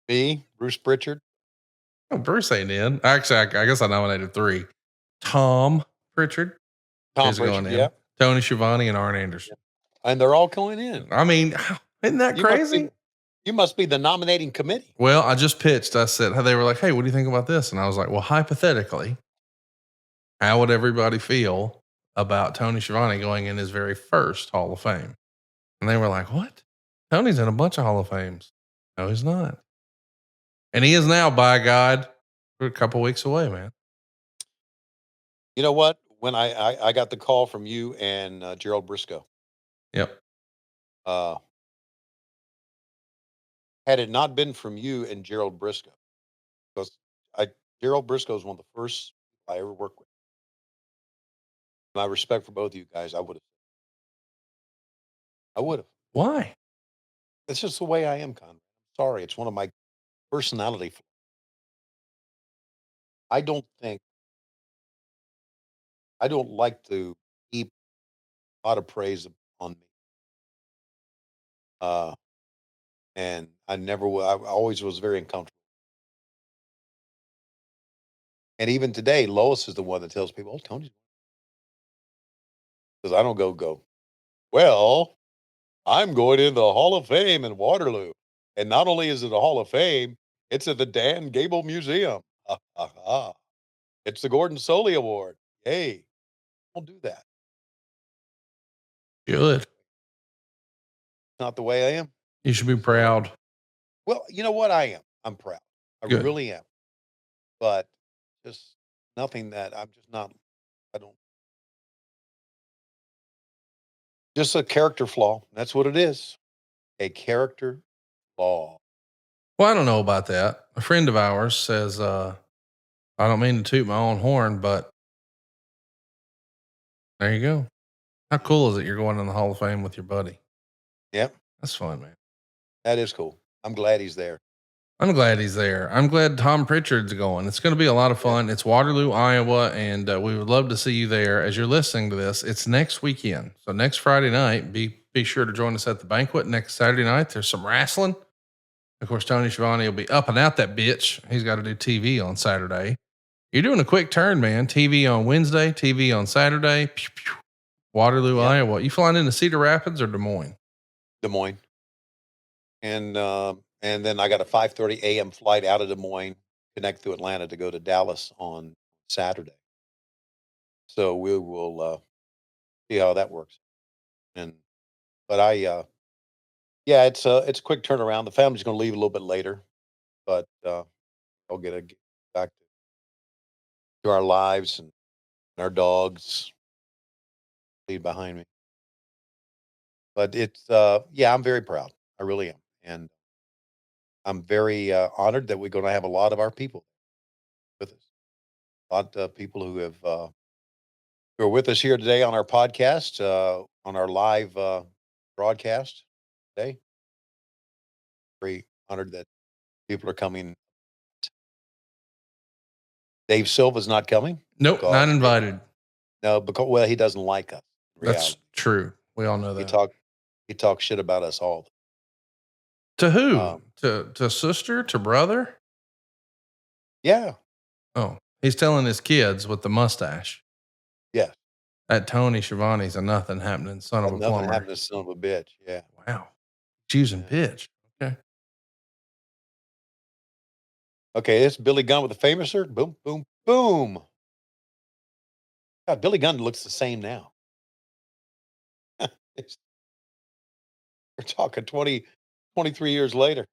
me, Bruce Pritchard, Oh, Bruce ain't in. Actually, I guess I nominated 3. Tom Pritchard Tom is going Pritchard, yeah, in. Tony Schiavone and Arn Anderson. and they're all going in. I mean, isn't that You must be crazy? you must be the nominating committee. Well, I just pitched. I said, they were like, "Hey, what do you think about this?" And I was like, "Well, hypothetically, how would everybody feel about Tony Schiavone going in his very first Hall of Fame?" And they were like, "What? Tony's in a bunch of Hall of Fames." No, he's not. And he is now, by God. We're a couple weeks away, man. You know what? When I got the call from you and Gerald Briscoe, Yep. uh, had it not been from you and Gerald Briscoe, because I Gerald Briscoe is one of the first I ever worked with. My respect for both of you guys, I would have. Why? It's just the way I am, Conrad. Sorry, it's one of my personality. I don't think I don't like to heap a lot of praise on me. Uh, and I never will. I always was very uncomfortable. And even today, Lois is the one that tells people, "Oh, Tony's," because I don't go. Well, I'm going in the Hall of Fame in Waterloo, and not only is it a Hall of Fame, it's at the Dan Gable Museum. Ha, ha, ha. It's the Gordon Soley Award. Hey, don't do that. Good. Not the way I am. You should be So, proud. well, you know what? I am. I'm proud. I Good. really am. But just nothing that I'm just not. I don't. Just a character flaw. That's what it is. A character flaw. Well, I don't know about that. A friend of ours says, I don't mean to toot my own horn, but there you go. How cool is it you're going in the Hall of Fame with your buddy? Yep, That's fun, man. that is cool. I'm glad he's there. I'm glad he's there. I'm glad Tom Pritchard's going. It's going to be a lot of Yeah. fun. It's Waterloo, Iowa, and we would love to see you there. As you're listening to this, it's next weekend. So next Friday night, be sure to join us at the banquet. Next Saturday night, there's some wrestling. Of course, Tony Schiavone will be up and out that bitch. He's got to do TV on Saturday. You're doing a quick turn, man. TV on Wednesday, TV on Saturday. Pew, pew. Waterloo, Yep. Iowa. You flying into Cedar Rapids or Des Moines? Des Moines. And then I got a 5:30 a.m. flight out of Des Moines, connect through Atlanta to go to Dallas on Saturday. So we will see how that works. And but yeah, it's a quick turnaround. The family's going to leave a little bit later, but I'll get back to our lives and our dogs. lead behind me. But it's, yeah, I'm very proud. I really am. And I'm very honored that we're going to have a lot of our people with us. A lot of people who are with us here today on our podcast, on our live broadcast today. Very honored that people are coming. Dave Silva's not coming. Nope, not invited. No, because well, he doesn't like us. In That's reality, true. We all know he that. he talks shit about us all. To who? Um, to sister? To brother? Yeah, Oh, he's telling his kids with the mustache. yeah. That Tony Schiavone's a nothing happening son of a Nothing plumber. happened to son of a bitch. Yeah. Wow. Choosing Yeah. pitch. Okay. Okay, it's Billy Gunn with the Famouser. Boom, boom, boom. God, Billy Gunn looks the same now. It's- We're talking 23 years later.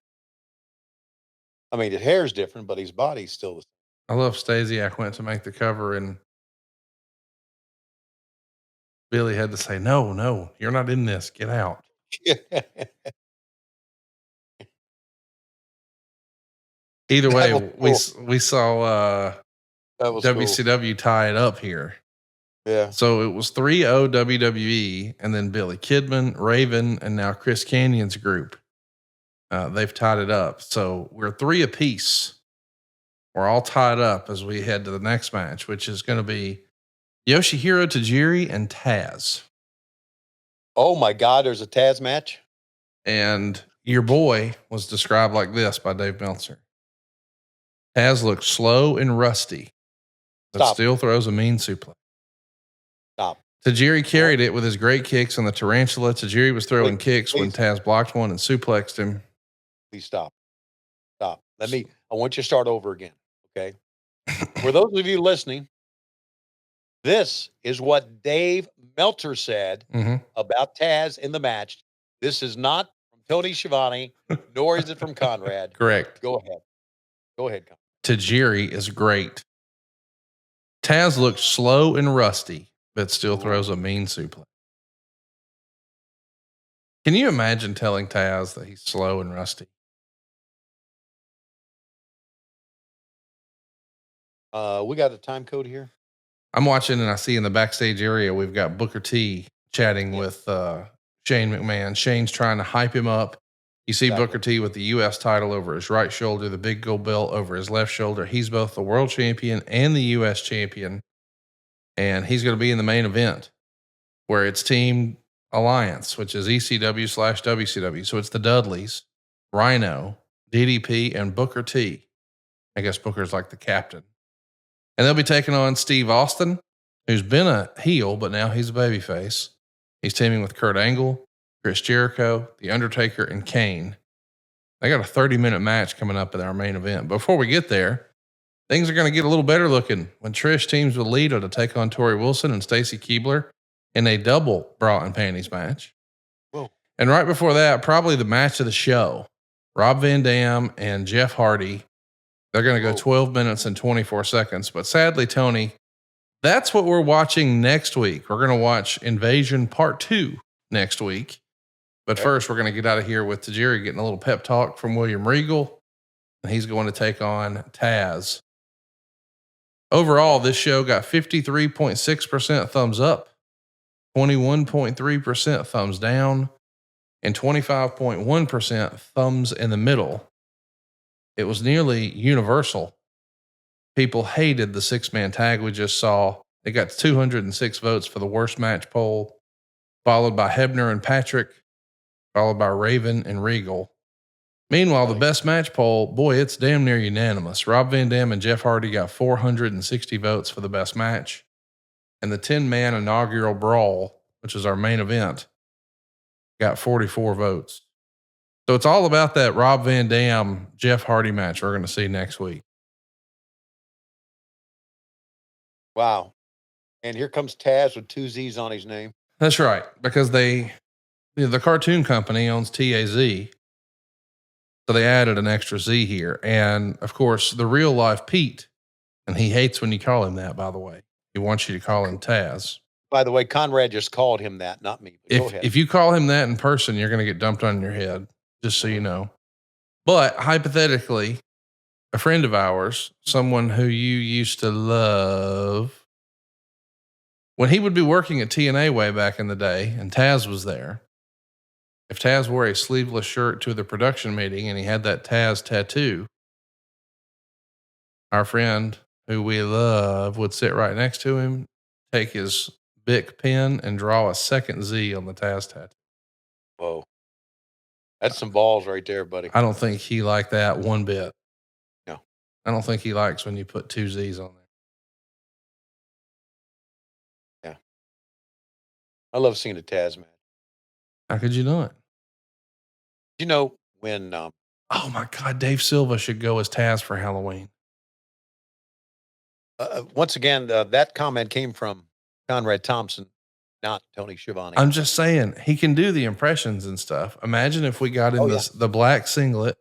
I mean, his hair's different, but his body's still the I love Stasiak went to make the cover and Billy had to say, no, you're not in this. Get out. same. Either That way, was cool. we saw That was cool. WCW tie it up here. Yeah. So it was 3-0 WWE and then Billy Kidman, Raven, and now Chris Canyon's group. They've tied it up. So we're 3 apiece. We're all tied up as we head to the next match, which is going to be Yoshihiro Tajiri and Taz. Oh my God, there's a Taz match. And your boy was described like this by Dave Meltzer. Taz looks slow and rusty, but Stop. still throws a mean suplex. Stop. Tajiri carried it with his great kicks on the tarantula. Tajiri was throwing kicks when please. Taz blocked one and suplexed him. Please stop. Stop. I want you to start over again. Okay. For those of you listening, this is what Dave Meltzer said about Taz in the match. This is not from Tony Schiavone, nor is it from Conrad. Correct. Go ahead. Go ahead, Conrad. Tajiri is great. Taz looks slow and rusty, but still throws a mean suplex. Can you imagine telling Taz that he's slow and rusty? We got a time code here. I'm watching and I see in the backstage area, we've got Booker T chatting with Shane McMahon. Shane's trying to hype him up. You see Booker T with the U.S. title over his right shoulder, the big gold belt over his left shoulder. He's both the world champion and the U.S. champion. And he's going to be in the main event where it's Team Alliance, which is ECW/WCW. So it's the Dudleys, Rhino, DDP, and Booker T. I guess Booker's like the captain. And they'll be taking on Steve Austin, who's been a heel, but now he's a babyface. He's teaming with Kurt Angle, Chris Jericho, The Undertaker, and Kane. They got a 30-minute match coming up in our main event. Before we get there, things are going to get a little better looking when Trish teams with Lita to take on Tori Wilson and Stacy Keibler in a double bra and panties match. Whoa. And right before that, probably the match of the show, Rob Van Dam and Jeff Hardy. They're going to go 12 minutes and 24 seconds. But sadly, Tony, that's what we're watching next week. We're going to watch Invasion Part 2 next week. But first, we're going to get out of here with Tajiri getting a little pep talk from William Regal. And he's going to take on Taz. Overall, this show got 53.6% thumbs up, 21.3% thumbs down, and 25.1% thumbs in the middle. It was nearly universal. People hated the 6-man tag we just saw. It got 206 votes for the worst match poll, followed by Hebner and Patrick, followed by Raven and Regal. Meanwhile, the best match poll, boy, it's damn near unanimous. Rob Van Dam and Jeff Hardy got 460 votes for the best match. And the 10-man inaugural brawl, which is our main event, got 44 votes. So it's all about that Rob Van Dam, Jeff Hardy match we're going to see next week. Wow. And here comes Taz with 2 Z's on his name. That's right. Because the cartoon company owns TAZ. So they added an extra Z here. And of course, the real life Pete, and he hates when you call him that, by the way. He wants you to call him Taz. By the way, Conrad just called him that, not me. But go ahead. If you call him that in person, you're going to get dumped on your head, just so you know. But hypothetically, a friend of ours, someone who you used to love, when he would be working at TNA way back in the day and Taz was there, if Taz wore a sleeveless shirt to the production meeting and he had that Taz tattoo, our friend who we love would sit right next to him, take his Bic pen and draw a second Z on the Taz tattoo. Whoa. That's some balls right there, buddy. I don't think he liked that one bit. No. I don't think he likes when you put two Z's on there. Yeah. I love seeing the Taz match. How could you not? You know, when Oh my God, Dave Silva should go as Taz for Halloween. once again, that comment came from Conrad Thompson, not Tony Schiavone. I'm just saying, he can do the impressions and stuff. Imagine if we got in the black singlet,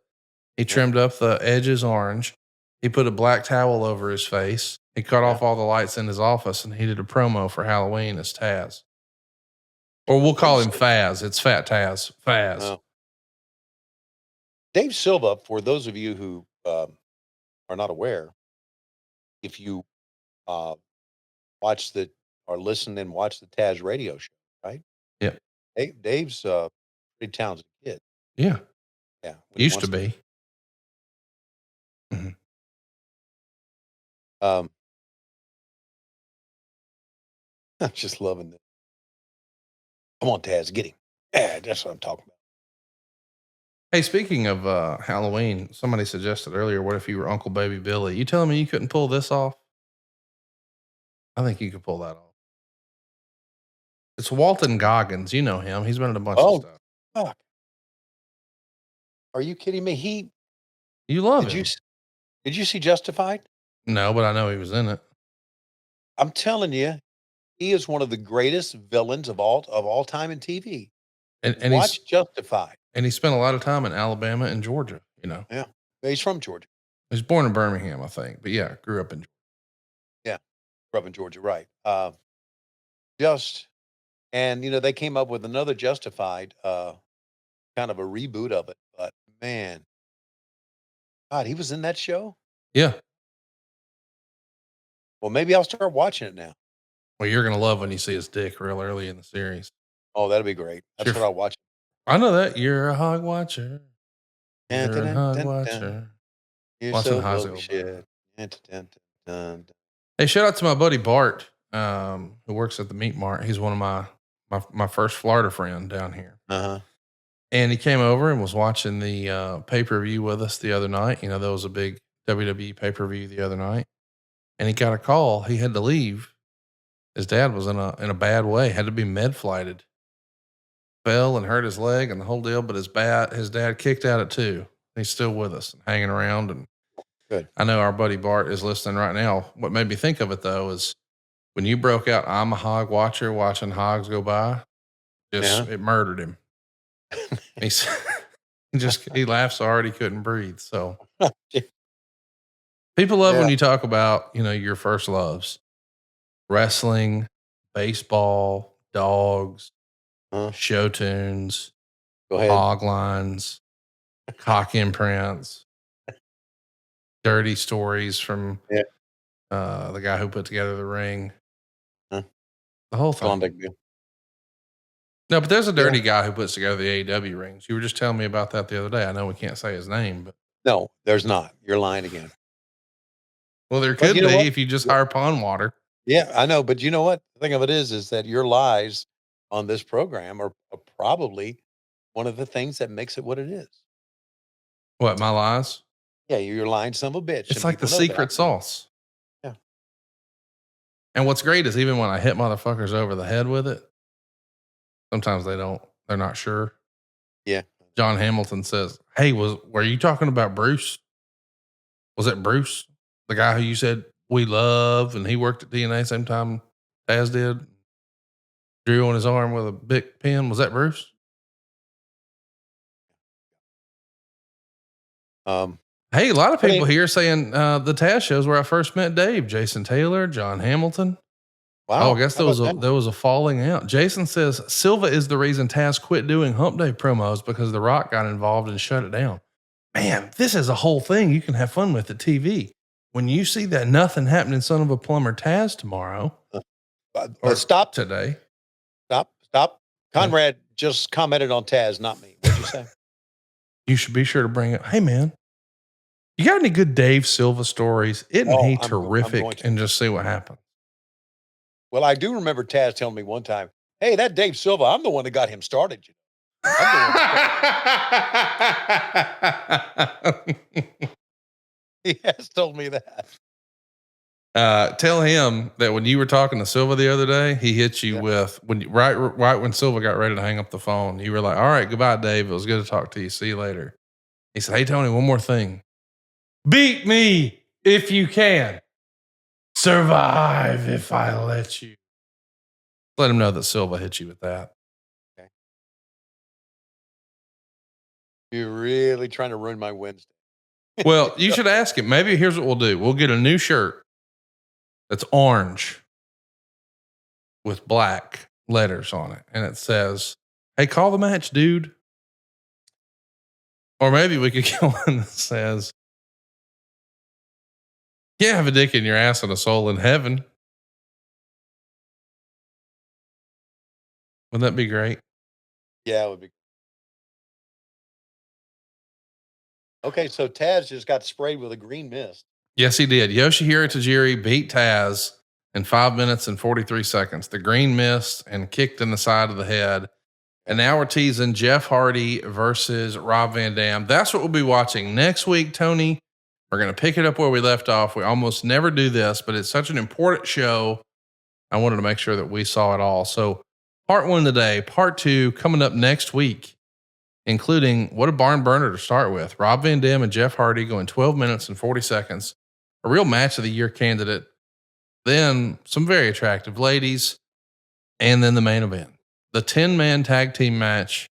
he trimmed up the edges orange, he put a black towel over his face, he cut off all the lights in his office, and he did a promo for Halloween as Taz. Or we'll call him Faz. It's Fat Taz. Faz. Dave Silva, for those of you who are not aware, if you watch or listen and watch the Taz radio show, right? Yeah. Dave's a pretty talented kid. Yeah. Yeah. Used to be. Mm-hmm. I'm just loving this. Come on, Taz, get him. Yeah, that's what I'm talking about. Hey, speaking of Halloween, somebody suggested earlier, what if you were Uncle Baby Billy? You telling me you couldn't pull this off? I think you could pull that off. It's Walton Goggins. You know him. He's been in a bunch of stuff. Fuck. Are you kidding me? You love him. Did you see Justified? No, but I know he was in it. I'm telling you, he is one of the greatest villains of all time in TV. And watch Justified. And he spent a lot of time in Alabama and Georgia, you know. Yeah. He's from Georgia. He was born in Birmingham, I think. But yeah, grew up in Georgia. Yeah. Grew up in Georgia, right. And they came up with another Justified, kind of a reboot of it. But man, God, he was in that show? Yeah. Well, maybe I'll start watching it now. Well, you're going to love when you see his dick real early in the series. Oh, that'll be great. That's what I'll watch. I know that. You're a hog watcher. You're a hog watcher. You're so full of shit. Hey, shout out to my buddy Bart, who works at the Meat Mart. He's one of my first Florida friend down here. Uh-huh. And he came over and was watching the pay-per-view with us the other night. You know, there was a big WWE pay-per-view the other night. And he got a call. He had to leave. His dad was in a bad way, had to be med-flighted. Fell and hurt his leg and the whole deal, but his dad kicked at it too. He's still with us and hanging around. And good. I know our buddy Bart is listening right now. What made me think of it though is when you broke out, I'm a hog watcher, watching hogs go by, it murdered him. He laughed so hard he couldn't breathe. So people love when you talk about, your first loves, wrestling, baseball, dogs, show tunes, hog lines, cock imprints, dirty stories from the guy who put together the ring. The whole thing. No, but there's a dirty guy who puts together the AEW rings. You were just telling me about that the other day. I know we can't say his name, but no, there's not. You're lying again. Well, there could be if you just hire pond water. Yeah, I know, but you know what? The thing of it is that your lies on this program are probably one of the things that makes it what it is. What, my lies? Yeah, you're lying son of a bitch. It's like the secret sauce. Yeah. And what's great is even when I hit motherfuckers over the head with it, sometimes they're not sure. Yeah. John Hamilton says, "Hey, were you talking about Bruce? Was it Bruce? The guy who you said we love and he worked at DNA same time Taz did? Drew on his arm with a big pen. Was that Bruce?" Hey, a lot of people here saying the Taz shows where I first met Dave, Jason Taylor, John Hamilton. Wow. Oh, I guess How about that? there was a falling out. Jason says Silva is the reason Taz quit doing Hump Day promos because The Rock got involved and shut it down. Man, this is a whole thing you can have fun with at TV. When you see that nothing happening, son of a plumber Taz tomorrow or Stop. today. Stop. Conrad just commented on Taz, not me. What'd you say? You should be sure to bring it. Hey, man, you got any good Dave Silva stories? Isn't he I'm terrific? going to. And just see what happens. Well, I do remember Taz telling me one time, hey, that Dave Silva, I'm the one that got him started. You know? I'm the one He has told me that. Tell him that when you were talking to Silva the other day, he hit you with right when Silva got ready to hang up the phone. You were like, "All right, goodbye, Dave. It was good to talk to you. See you later." He said, "Hey, Tony, one more thing. Beat me if you can. Survive if I let you." Let him know that Silva hit you with that. Okay. You're really trying to ruin my Wednesday. Well, you should ask him. Maybe here's what we'll do. We'll get a new shirt that's orange with black letters on it. And it says, "Hey, call the match, dude." Or maybe we could get one that says, "You have a dick in your ass and a soul in heaven." Wouldn't that be great? Yeah, it would be. Okay, so Taz just got sprayed with a green mist. Yes, he did. Yoshihiro Tajiri beat Taz in 5 minutes and 43 seconds. The green mist and kicked in the side of the head. And now we're teasing Jeff Hardy versus Rob Van Dam. That's what we'll be watching next week, Tony. We're going to pick it up where we left off. We almost never do this, but it's such an important show. I wanted to make sure that we saw it all. So part 1 today, part 2 coming up next week, including what a barn burner to start with. Rob Van Dam and Jeff Hardy going 12 minutes and 40 seconds. A real match of the year candidate. Then some very attractive ladies. And then the main event. The 10-man tag team match.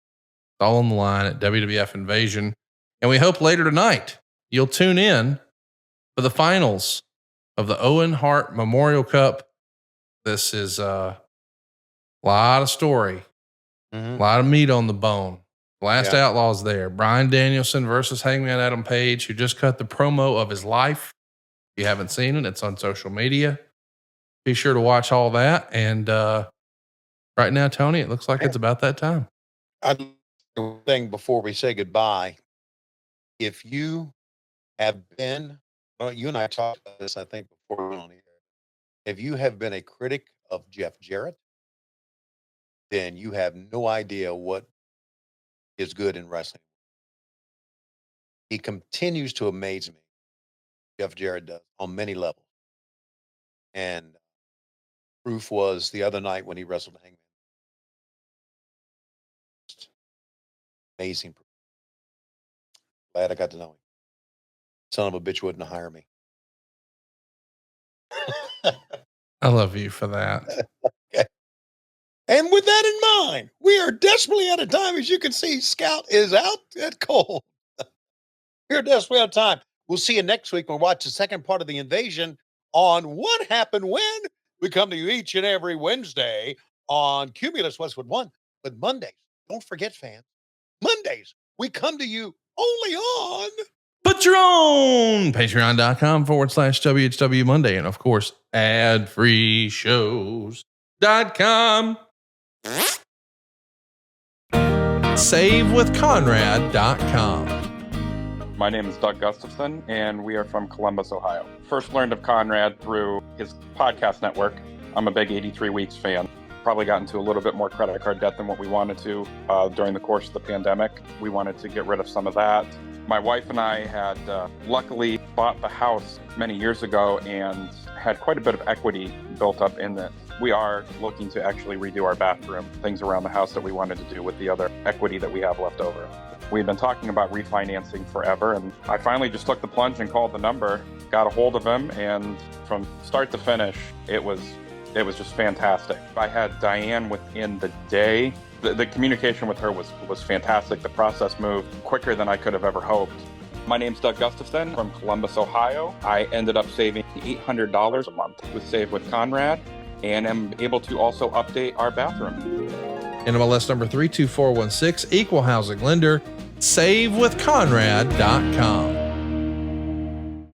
All on the line at WWF Invasion. And we hope later tonight you'll tune in for the finals of the Owen Hart Memorial Cup. This is a lot of story. A lot of meat on the bone. Last Outlaws there. Bryan Danielson versus Hangman Adam Page, who just cut the promo of his life. If you haven't seen it, it's on social media. Be sure to watch all that. And right now, Tony, it looks like it's about that time. One thing before we say goodbye. If you have been, well, you and I talked about this, I think, before we went on here. If you have been a critic of Jeff Jarrett, then you have no idea what is good in wrestling. He continues to amaze me. Jeff Jarrett does on many levels. And proof was the other night when he wrestled Hangman. Amazing. Glad I got to know him. Son of a bitch wouldn't hire me. I love you for that. Okay. And with that in mind, we are desperately out of time. As you can see, Scout is out at cold. We're desperately out of time. We'll see you next week when we watch the second part of the Invasion on What Happened When. We come to you each and every Wednesday on Cumulus Westwood 1. But Mondays, don't forget, fans, Mondays, we come to you only on Put your own patreon.com/WHW Monday. And of course, adfreeshows.com. SaveWithConrad.com. My name is Doug Gustafson, and we are from Columbus, Ohio. First learned of Conrad through his podcast network. I'm a big 83 Weeks fan. Probably got into a little bit more credit card debt than what we wanted to during the course of the pandemic. We wanted to get rid of some of that. My wife and I had luckily bought the house many years ago and had quite a bit of equity built up in it. We are looking to actually redo our bathroom, things around the house that we wanted to do with the other equity that we have left over. We've been talking about refinancing forever, and I finally just took the plunge and called the number, got a hold of him, and from start to finish, it was just fantastic. I had Diane within the day. The communication with her was fantastic. The process moved quicker than I could have ever hoped. My name's Doug Gustafson from Columbus, Ohio. I ended up saving $800 a month with Save with Conrad. and am able to also update our bathroom. NMLS number 32416, equal housing lender, savewithconrad.com.